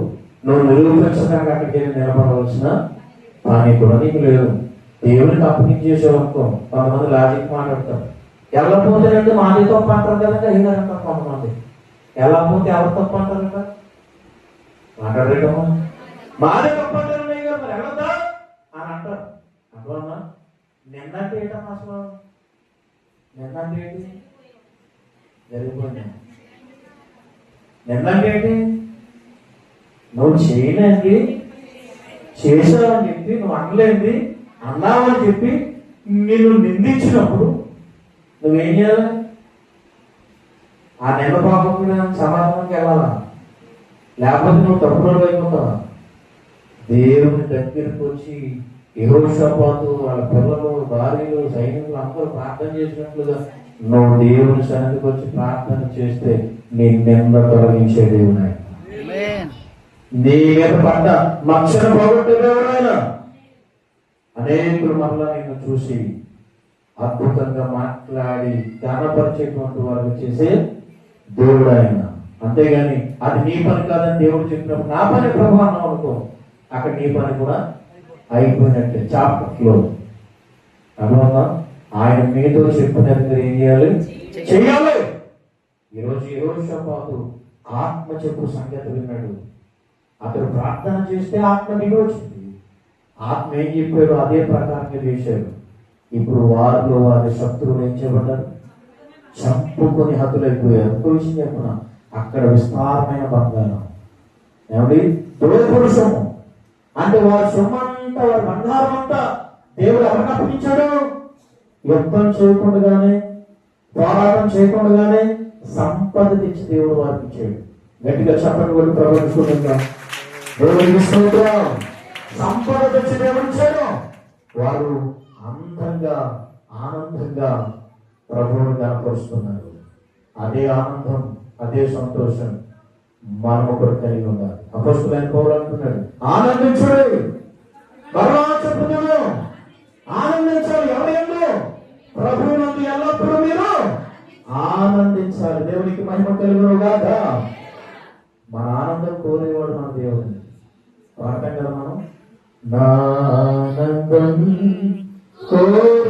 నువ్వు నిరూపించడానికి అక్కడికి వెళ్ళి నిలబడవలసిన పని కూడా నీకు లేదు. దేవునికి అప్పగించేసావు అనుకో. కొంతమంది లాజిక్ మాట్లాడతారు, వెళ్ళపోతేనంటే మాది తప్పు అంటారు కదండి అయ్యారు అంటారు. కొంతమంది వెళ్ళకపోతే ఎవరు తప్పు అంటారట, మాట్లాడేటమ్మా మాదే తప్పు అంటారు అయ్యారు, మరి వెళ్ళదా అని అంటారు. అందువల్ల నిన్నంటే ఏంటమ్మా అసలు? నిన్నంటే ఏంటి? జరిగిపోయింది. నిన్నంటే ఏంటి? నువ్వు చేయలేంది చేసావని చెప్పి, నువ్వు అనలేంది అన్నావని చెప్పి నిన్ను నిందించినప్పుడు నువ్వేం చేయాలి? ఆ నిన్న పాపం సమాధానంకి వెళ్ళాలా? లేకపోతే నువ్వు తప్పులో అయిపోతావా? దేవుని దగ్గరికి వచ్చి యెహోషాపాతు వాళ్ళ పిల్లలు, భార్యలు, సైనికులు అందరూ ప్రార్థన చేసినట్లుగా నువ్వు దేవుని సన్నిధికి వచ్చి ప్రార్థన చేస్తే నీ నింద తొలగించే దేవుడు ఆయన. నీ మీద పడ్డ మక్షను పోగొట్టే దేవుడు ఆయన. అనేకులు మరలా నిన్ను చూసి అద్భుతంగా మాట్లాడి జ్ఞానపరిచేటువంటి వారికి చేసే దేవుడు ఆయన. అంతేగాని అది నీ పని కాదని దేవుడు చెప్పినప్పుడు నా పని ప్రభావం అనుకో, అక్కడ నీ పని కూడా అయిపోయినట్టే. Chapter close. అర్థమవునా? ఆయన మీతో చెప్పినట్టు ఏం చేయాలి? చేయాలి. ఈరోజు యెహోషాపాతు ఆత్మ చెప్పు సంగతి విన్నాడు. అతడు ప్రార్థన చేస్తే ఆత్మ దిగి వచ్చింది. ఆత్మ ఏం చెప్పాడు అదే ప్రకారంగా చేశాడు. ఇప్పుడు వారిలో వారి శత్రువులు ఏం చేయబడ్డారు? చంపుకొని హతులైపోయారు. ఇంకో విషయం చెప్పున్నా, అక్కడ విస్తారమైన బంగారం, ఏమండి దోపుడు సొమ్ము అంటే వారి సొమ్ము అంతా, వారి బంగారం అంతా దేవుడు ఎవరికి అప్పగించాడు? యుద్ధం చేయకుండానే, పోరాటం చేయకుండానే సంపద తెచ్చి దేవుడు వారికి ఇచ్చాడు. గట్టిగా చెప్పండి, కూడా ప్రవర్తించుకుంటున్నాం. దేవుడికి స్తోత్రం. సంపద తెచ్చి దేవుడు ఇచ్చాడు. వారు అందంగా ఆనందంగా ప్రభువుని కనపరుస్తున్నారు. అదే ఆనందం, అదే సంతోషం మనం ఒకరు కలిగి ఉండాలి. అపొస్తలుడైన పౌలు అంటున్నాడు, ఆనందించుడి. మరలా చెప్పుతున్నాను, ఆనందించాలి. ఎవరు? ప్రభువునందు ఎల్లప్పుడూ మీరు ఆనందించాలి. దేవునికి మహిమ కలుగును గాక. మన ఆనందం కోరేవాడు మన దేవుడు. పాడతాం కదా మనం, నా ఆనందం కోరేవాడా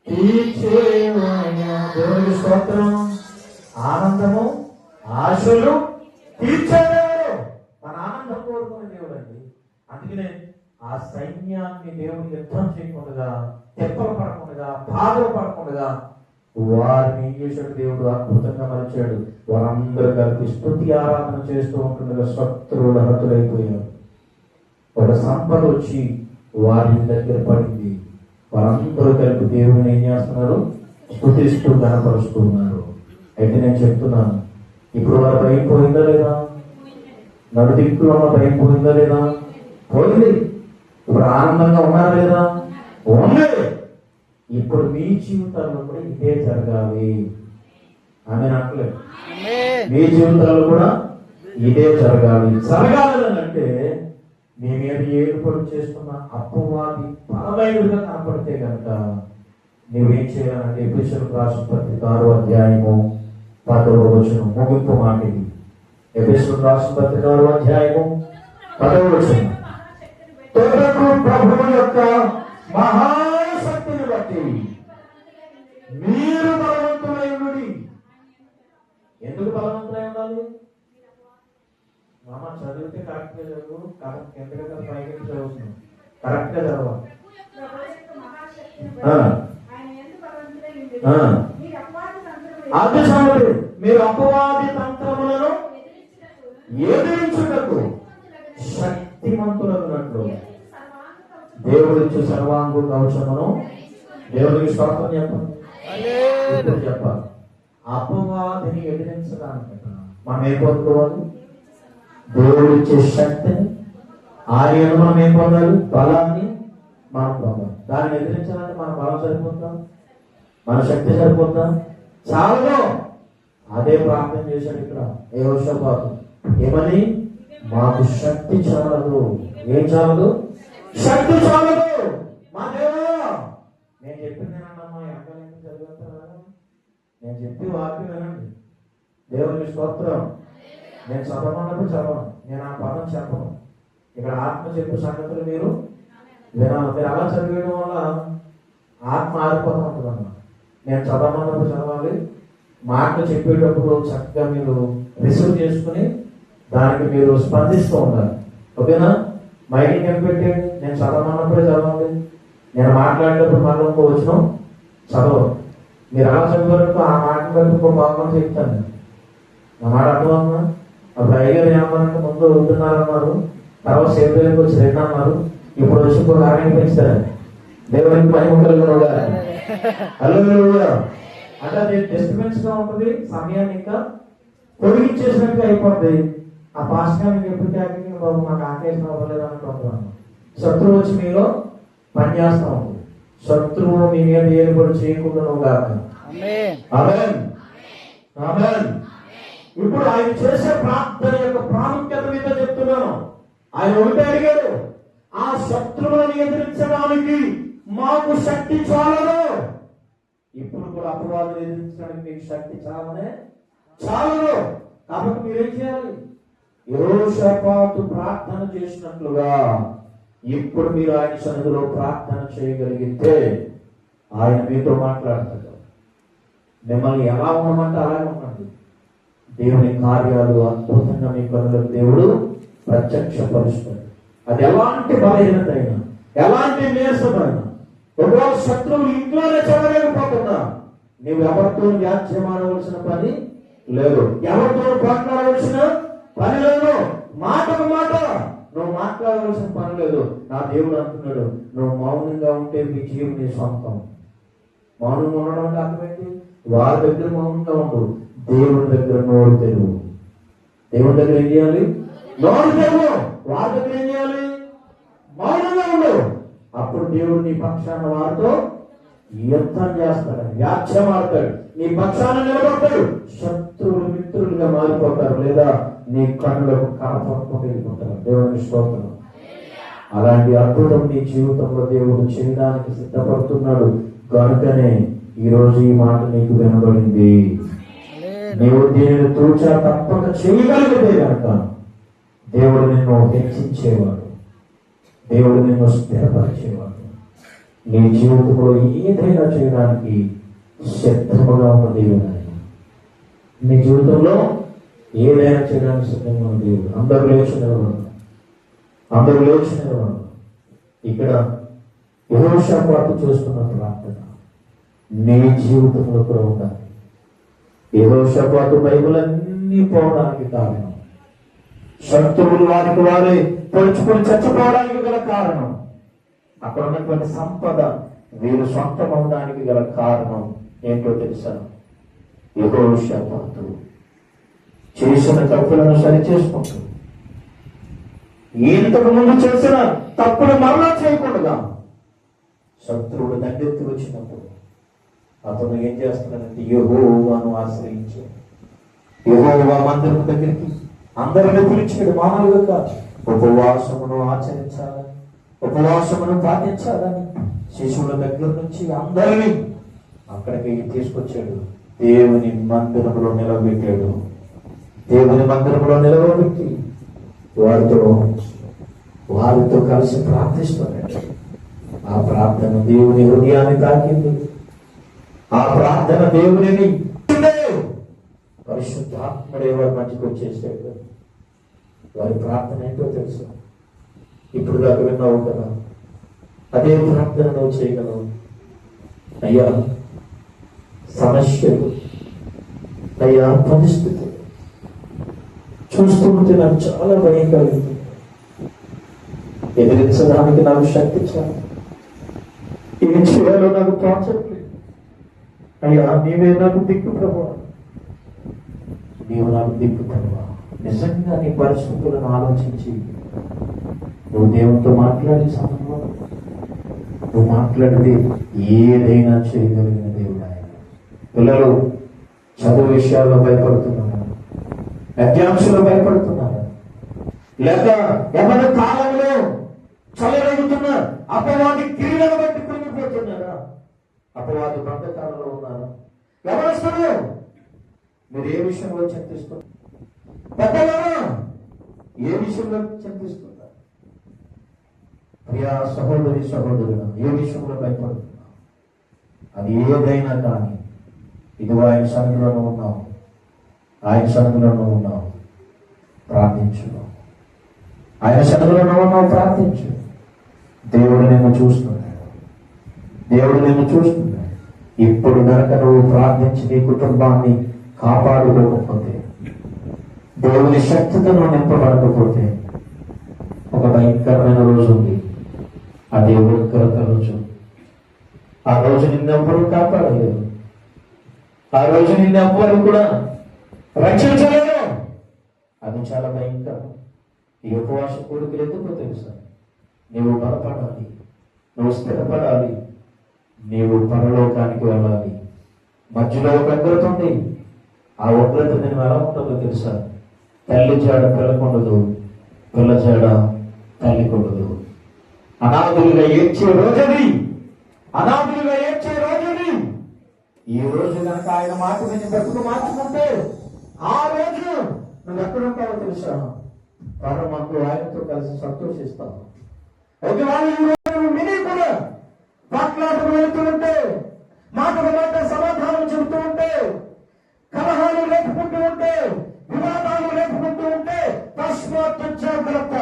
తీర్చేవాడా. దేవునికి స్తోత్రం. ఆనందము ఆశలు తీర్చేవాడు మన ఆనందం కోరుకునే దేవుడు అండి. అందుకనే ఆ సైన్యాన్ని దేవుని యుద్ధం చేయకుండా, తెప్పలు పడకుండా, బాధలు పడకుండా వారిని ఏం చేశాడు? దేవుడు అద్భుతంగా మలిచాడు. వారందరూ కలిపి స్తుతి ఆరాధన చేస్తూ ఉంటుండగా శత్రువులు హతులైపోయారు. ఒక సంపద వచ్చి వారి దగ్గర పడింది. వారందరూ కలిపి దేవుని ఏం చేస్తున్నారు? స్తుతిస్తూ కనపరుస్తూ ఉన్నారు. అయితే నేను చెప్తున్నాను, ఇప్పుడు వారి భయం పోయిందా లేదా? నడుదిక్కులో ఉన్న భయం పోయిందా లేదా? పోయింది. ఇప్పుడు ఆనందంగా ఉన్నారా లేదా? ఉంది. ఇప్పుడు మీ జీవితాల్లో కూడా ఇదే జరగాలి. ఆమె అనట్లేదు. మీ జీవితాల్లో కూడా ఇదే జరగాలి. జరగాలని అంటే మీ మీద ఏర్పాటు చేస్తున్న అపవాది బలమైనదిగా కనపడితే కనుక నువ్వేం చేయాలంటే ఎఫెసీయులకు రాసిన పత్రిక 6వ అధ్యాయము 10వ వచనం ముగింపు మాట ఇది. ఎఫెసీయులకు రాసిన పత్రిక 6వ అధ్యాయము 10వ వచనం. తొదకు ప్రభువు యొక్క మహాశక్తిని బట్టి మీరు బలవంతులై ఉండుడి. ఎందుకు బలవంతులై ఉండాలి? మామ చదివితే కరెక్ట్ గా చదువు, ఎందుకంటే పైకి చదువుతున్నాం, కరెక్ట్ గా చదవాలి. అది సంగతి, మీరు అపవాది తంత్రములను ఎదిరించుటకు శక్తిమంతులన్నట్లు దేవుడిచ్చు సర్వాంగు కవచమును దేవుడికి స్తోత్రం చెప్పాలి. అపవాదిని ఎదిరించడానికి మనం ఏం పొందుకోవాలి? దేవుడిచ్చే శక్తిని, ఆయన మనం ఏం పొందాలి? బలాన్ని మనం పొందాలి. దాన్ని ఎదిరించాలంటే మన బలం సరిపోతాం, మన శక్తి సరిపోతాం, చాలు. అదే ప్రార్థన చేశాడు ఇక్కడ యెహోషాపాతు. ఏమని? మాకు శక్తి చాలదు. ఏం చాలదు? శక్తి చాలదు. మా దేవా, నేను చెప్పింది ఏనమ్మా, ఎక్కడ చదువుతారా? నేను చెప్పి వాక్యం వినండి. దేవుని స్తోత్రం. నేను చదవమన్నప్పుడు చదవను, నేను ఆ పదం చెప్పను. ఇక్కడ ఆత్మ చెప్పు సంగతులు మీరు వినాలి. మీరు అలా చదివేయడం వల్ల ఆత్మ ఆరిపోతూ ఉంటుంది అన్నమాట. నేను చదవమన్నప్పుడు చదవాలి, మాటలు చెప్పేటప్పుడు చక్కగా మీరు రిసీవ్ చేసుకుని దానికి మీరు స్పందిస్తూ ఉండాలి. ఓకేనా? మైండ్ కనిపెట్టండి. నేను చదవమన్నప్పుడే చదవండి. నేను మాట్లాడేటప్పుడు మళ్ళీ ఇంకో వచ్చిన చదవరు. మీరు అలా చదివేటప్పుడు ఆ మాటను బట్టి ఇంకో భాగం చెప్తాను. నా మాట అర్థమవుతుందా? అప్పుడు అయ్యారు ఏమన్నారంటే ముందు ఉంటున్నారన్నారు, తర్వాత సేపు వచ్చి 2 అన్నారు, ఇప్పుడు వచ్చి ఇంకొక 60 పెంచుతారు. దేవునికి పని ఉండగలుగుతా. హల్లెలూయా. అంటే అది డిస్టర్బెన్స్ గా ఉంటుంది, సమయాన్ని ఇంకా పొడిగించేసినట్టుగా అయిపోతుంది. ఆ పాస్ట్ గా మీకు ఎప్పుడు క్యాపింగ్ బాబు మాకు ఆకేషన్ అవ్వలేదు అనుకుంటున్నాను. శత్రువు వచ్చి మీలో పని చేస్తా ఉంది. శత్రువు మీ మీద ఏర్పాటు చేయకుండా నువ్వు కాక. ఆమేన్, ఆమేన్. ఇప్పుడు ఆయన చేసే ప్రార్థన యొక్క ప్రాముఖ్యత మీద చెప్తున్నాను. ఆయన ఒకటి అడిగాడు, ఆ శత్రువులను ఎదిరించడానికి మాకు శక్తి చాలదు. ఇప్పుడు కూడా అపవాదులు ఎదిరించడానికి మీకు శక్తి చాలదు. కాబట్టి మీరేం చేయాలి? యెహోషాపాతు ప్రార్థన చేసినట్లుగా ఇప్పుడు మీరు ఆయన సన్నిధిలో ప్రార్థన చేయగలిగితే ఆయన మీతో మాట్లాడతాడు. మిమ్మల్ని ఎలా ఉండమంటే అలాగే ఉండండి. దేవుని కార్యాలు అద్భుతంగా మీ కనులకు దేవుడు ప్రత్యక్షపరుస్తాడు. అది ఎలాంటి బలహీనత అయినా, ఎలాంటి నీరసమైనా, ఒకవేళ శత్రువులు ఇంట్లోనే చదవలేకపోతున్నా నువ్వు ఎవరితో వ్యాఖ్యమాడవలసిన పని లేదు, ఎవరితో మాట్లాడవలసిన పని లేదు, మాటకు మాట నువ్వు మాట్లాడవలసిన పని లేదు. నా దేవుడు అంటున్నాడు, నువ్వు మౌనంగా ఉంటే మీ జీవం నీ సొంతం. మౌనంగా ఉండడం అంటే అర్థమేంటి? వారి దగ్గర మౌనంగా ఉండు, దేవుని దగ్గర నోరు తెరువు. దేవుని దగ్గర ఏం చేయాలి? నోరు తెరువు. వారి దగ్గర ఏం చేయాలి? మౌనంగా ఉండు. అప్పుడు దేవుడు నీ పక్షాన వారితో యుద్ధం చేస్తాడు, వ్యాఖ్య మారుతాడు, నీ పక్షాన నిలబడతాడు. శత్రువులు మిత్రులుగా మారిపోతారు, లేదా నీ కన్నులకు కనపడకుండా వెళ్ళిపోతారు. దేవుని స్తోత్రం. అలాంటి అద్భుతం నీ జీవితంలో దేవుడు చేయడానికి సిద్ధపడుతున్నాడు. కనుకనే ఈరోజు ఈ మాట నీకు వినబడింది. నీవు దీనిని తూచా తప్పక చేయగలిగితే కనుక దేవుడు నిన్ను హెచ్చించేవాడు, దేవుడు నిన్ను స్థిరపరిచేవాడు. నీ జీవితంలో ఏదైనా చేయడానికి సిద్ధముగా ఉన్న దేవుడు. నీ జీవితంలో ఏదైనా చేయడానికి సిద్ధంగా ఉన్న దేవుడు. అందరూ లేచి నిలబడండి. ఇక్కడ యెహోషాపాతు చేస్తున్న ప్రార్థన నీ జీవితంలో కూడా ఉండాలి. యెహోషాపాతు బైబిల్ అన్ని పోవడానికి కారణం, శత్రువులు వారికి వారే పొడుచుకొని చచ్చిపోవడానికి గల కారణం, అక్కడ ఉన్నటువంటి సంపద వీరు సొంతం అవడానికి గల కారణం ఏంటో తెలుసా? యెహోషాపాతు చేసిన తప్పులను సరి చేసుకుంటూ, ఇంతకు ముందు చేసిన తప్పులు మరలా చేయకుండా శత్రువుడు దండెత్తి వచ్చినప్పుడు అతను ఏం చేస్తున్నాడంటే యెహోవాను ఆశ్రయించాడు. యెహోవా మందిరం దగ్గరికి అందరిని పిలిచాడు, మామూలుగా కాదు. ఉపవాసమును ఆచరించాలని, ఉపవాసమును పాటించాలని శిశువుల దగ్గర నుంచి అందరినీ అక్కడికి తీసుకొచ్చాడు. దేవుని మందిరంలో నిలబెట్టాడు. దేవుని మందిరంలో నిలబెట్టి వారితో కలిసి ప్రార్థిస్తున్నాడు. ఆ ప్రార్థన దేవుని హృదయాన్ని తాకింది. ఆ ప్రార్థన దేవునిని పరిశుద్ధాత్ముడే వారి మధ్యకి వచ్చేసాడు. వారి ప్రార్థన ఏంటో తెలుసు. ఇప్పుడు దాకా విన్నావు కదా, అదే ప్రార్థన నువ్వు చేయగలవు. అయ్యా సమస్యలు, అయ్యా పరిస్థితి చూస్తుంటే నాకు చాలా భయం కలిగింది. ఎదిరించడానికి నాకు శక్తి చాలు, ఏం చేయాలో నాకు తోచట్లేదు. అయ్యా నీవే నాకు దిక్కు ప్రభా, నీవు నాకు దిక్కు ప్రభా. నిజంగా నీ పరిస్థితులను ఆలోచించి నువ్వు దేవునితో మాట్లాడే సమయంలో నువ్వు మాట్లాడితే ఏదైనా చేయగలిగిన దేవుడు ఆయన. పిల్లలు చదువు విషయాల్లో భయపడుతున్నారా? ఎగ్జామ్స్లో భయపడుతున్నారా? లేక ఏమైనా కాలంలో చల్లగలుగుతున్న అపవాది క్రియలను బట్టి కృంగిపోతున్నారా? అపవాది బంధకాలలో ఉన్నారా? ఎవరొస్తారు? మీరు ఏ విషయంలో చింతిస్తున్నారు? పెద్దవారా ఏ విషయంలో చింతిస్తున్నారు? ప్రియా సహోదరి సహోదరుడు, ఏ విషయంలో భయపడుతున్నా? అది ఏదైనా కానీ ఇదిగో ఆయన సన్నిధిలోనూ ఉన్నావు, ఆయన సన్నిధిలోనూ ఉన్నావు, ప్రార్థించు. ఆయన సన్నిధిలోనూ ఉన్నావు, ప్రార్థించు. దేవుడు నిన్ను చూస్తున్నాడు, దేవుడు నిన్ను చూస్తున్నాడు. ఇప్పుడు కనుక నువ్వు ప్రార్థించి నీ కుటుంబాన్ని కాపాడుకోకపోతే, దేవుని శక్తితో నువ్వు నింపబడకపోతే ఒక భయంకరమైన రోజు ఉంది. అదే ఉగ్రత రోజు. ఆ రోజు నిన్నెవ్వరూ కాపాడలేరు. ఆ రోజు నిన్నెవ్వరూ కూడా రక్షించలేరు. అది చాలా భయంకరం. ఈ ఉపవాస కోరికలు ఎందుకో తెలుసా? నీవు బలపడాలి, నువ్వు స్థిరపడాలి, నీవు పరలోకానికి వెళ్ళాలి. మధ్యలో ఒక ఉగ్రత ఉంది. ఆ ఉగ్రత నేను ఎలా ఉంటుందో తెలుసా? తల్లి జాడ పిల్లకుండదు, పిల్ల జాడ తల్లికుండదు. అనాథులుగా ఏడ్చే రోజుది, అనాథులుగా ఏడ్చే రోజుది. ఈ రోజు కనుక ఆయన మాట విని బ్రతుకు మార్చుకుంటే ఆ రోజు నువ్వు ఎక్కడుంటావో తెలుసా? పరమందు ఆయనతో కలిసి సంతోషిస్తావు. ఒకవేళ ఈ రోజు నువ్వు విని కూడా మాట్లాడుతూ వెళ్తూ ఉంటే, మాటలు మాట సమాధానం చెబుతూ ఉంటే, కలహాలు లేపుకుంటూ ఉంటే, వివాదాలు లేపుకుంటూ ఉంటే, తస్మాత్ జాగ్రత్త,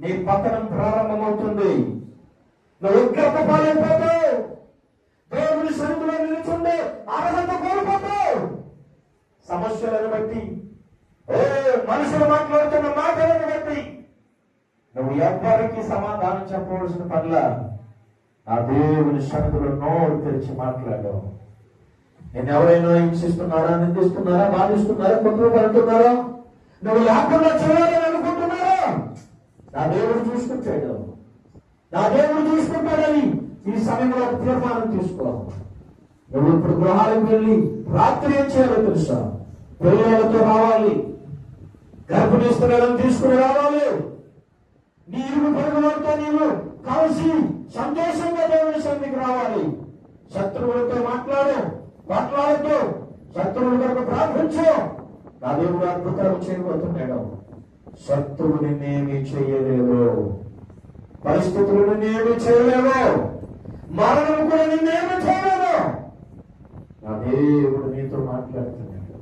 నీ పతనం ప్రారంభమవుతుంది. నువ్వు ఉగ్రత పాలైపోతావు. దేవుని సన్నిధిలో నిలుచుండే అర్హత కోల్పోతావు. సమస్యలను బట్టి, మనుషులు మాట్లాడుతున్న మాటలను బట్టి నువ్వు ఎవ్వరికి సమాధానం చెప్పవలసిన పట్ల ఆ దేవుని సన్నిధిలో నోరు తెరిచి మాట్లాడావు. నేను ఎవరైనా హింసిస్తున్నారా, నిందిస్తున్నారా, బాధిస్తున్నారా, కుట్రపడుతున్నారా, నువ్వు లేకుండా చేయాలని అనుకుంటున్నారా? నా దేవుడు చూసుకుంటాడు, నా దేవుడు చూసుకుంటాడని ఈ సమయంలో ఒక తీర్మానం తీసుకో. నువ్వు ఇప్పుడు గృహాలకు వెళ్ళి రాత్రి ఏం చేయాలో తెలుసా? పిల్లలతో రావాలి, గర్భిణీ స్త్రీలను తీసుకుని రావాలి. నీ ఇరుగు పొరుగులతో నీవు కలిసి సంతోషంగా దేవుని సన్నిధికి రావాలి. శత్రువులతో మాట్లాడుతూ శత్రువుల కొరకు ప్రార్థించు. నా దేవుడు అద్భుతాలు చేయబోతున్నాడు. శత్రువు నిన్నేమీ చేయలేవు, పరిస్థితులు నిన్నేమీ చేయలేవు, మరణం కూడా నిన్నేమీ చేయలేవు. నా దేవుడు నీతో మాట్లాడుతున్నాడు,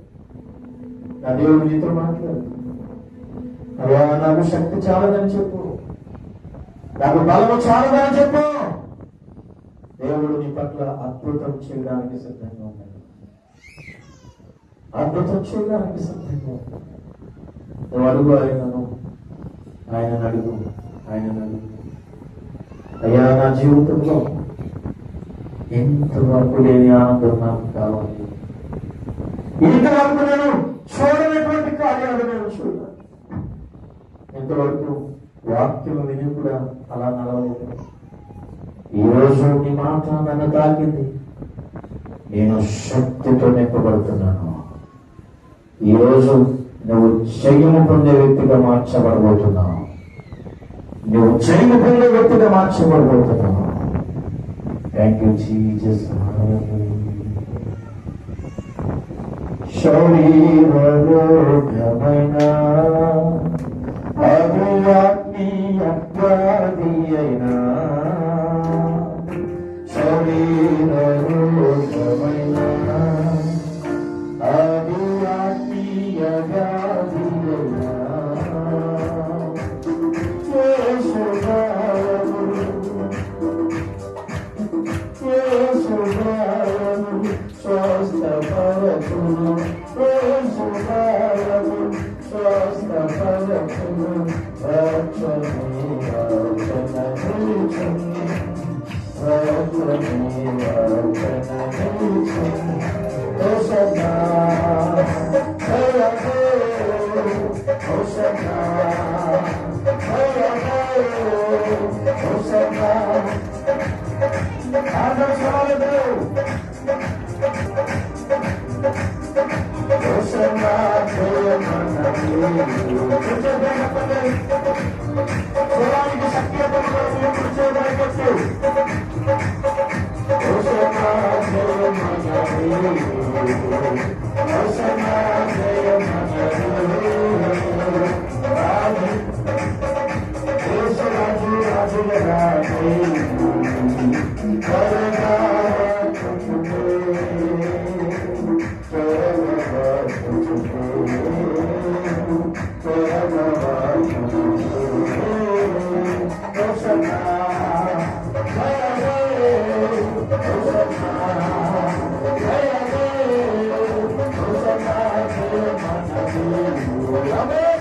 నా దేవుడు నీతో మాట్లాడుతున్నాడు. అయ్యా నాకు శక్తి చాలదని చెప్పు, నాకు బలము చాలదని చెప్పు. దేవుడు నీ పట్ల అద్భుతం చేయడానికి సిద్ధంగా ఉన్నాడు, అద్భుతం చేయడానికి సిద్ధంగా ఉన్నాడు. నువ్వు అడుగు ఆయనను, ఆయనను అడుగు, ఆయనను అడుగు. అయ్యా నా జీవితంలో ఇంతవరకు లేని ఆనందం నాకు కావాలి, ఇంతవరకు నేను చూడనటువంటి కార్యాలు నేను చూడాలి. ఇంతవరకు వాక్యం విని కూడా అలా నడవలేదు. ఈరోజు నీ మాట నన్ను తాకింది, నేను శక్తితో నింపబడుతున్నాను. ఈరోజు నువ్వు జయము పొందే వ్యక్తిగా మార్చబడబోతున్నావు. నువ్వు జయము పొందే వ్యక్తిగా మార్చబడబోతున్నావు. Thank you Jesus. శరీరరోగమైన అది ఆత్మీయ వ్యాధి అయినా, శరీరరోగమైన అది ఆత్మీయ వ్యాధి అయినా, స్వస్థపరచును, స్వస్థపరచును, Amen.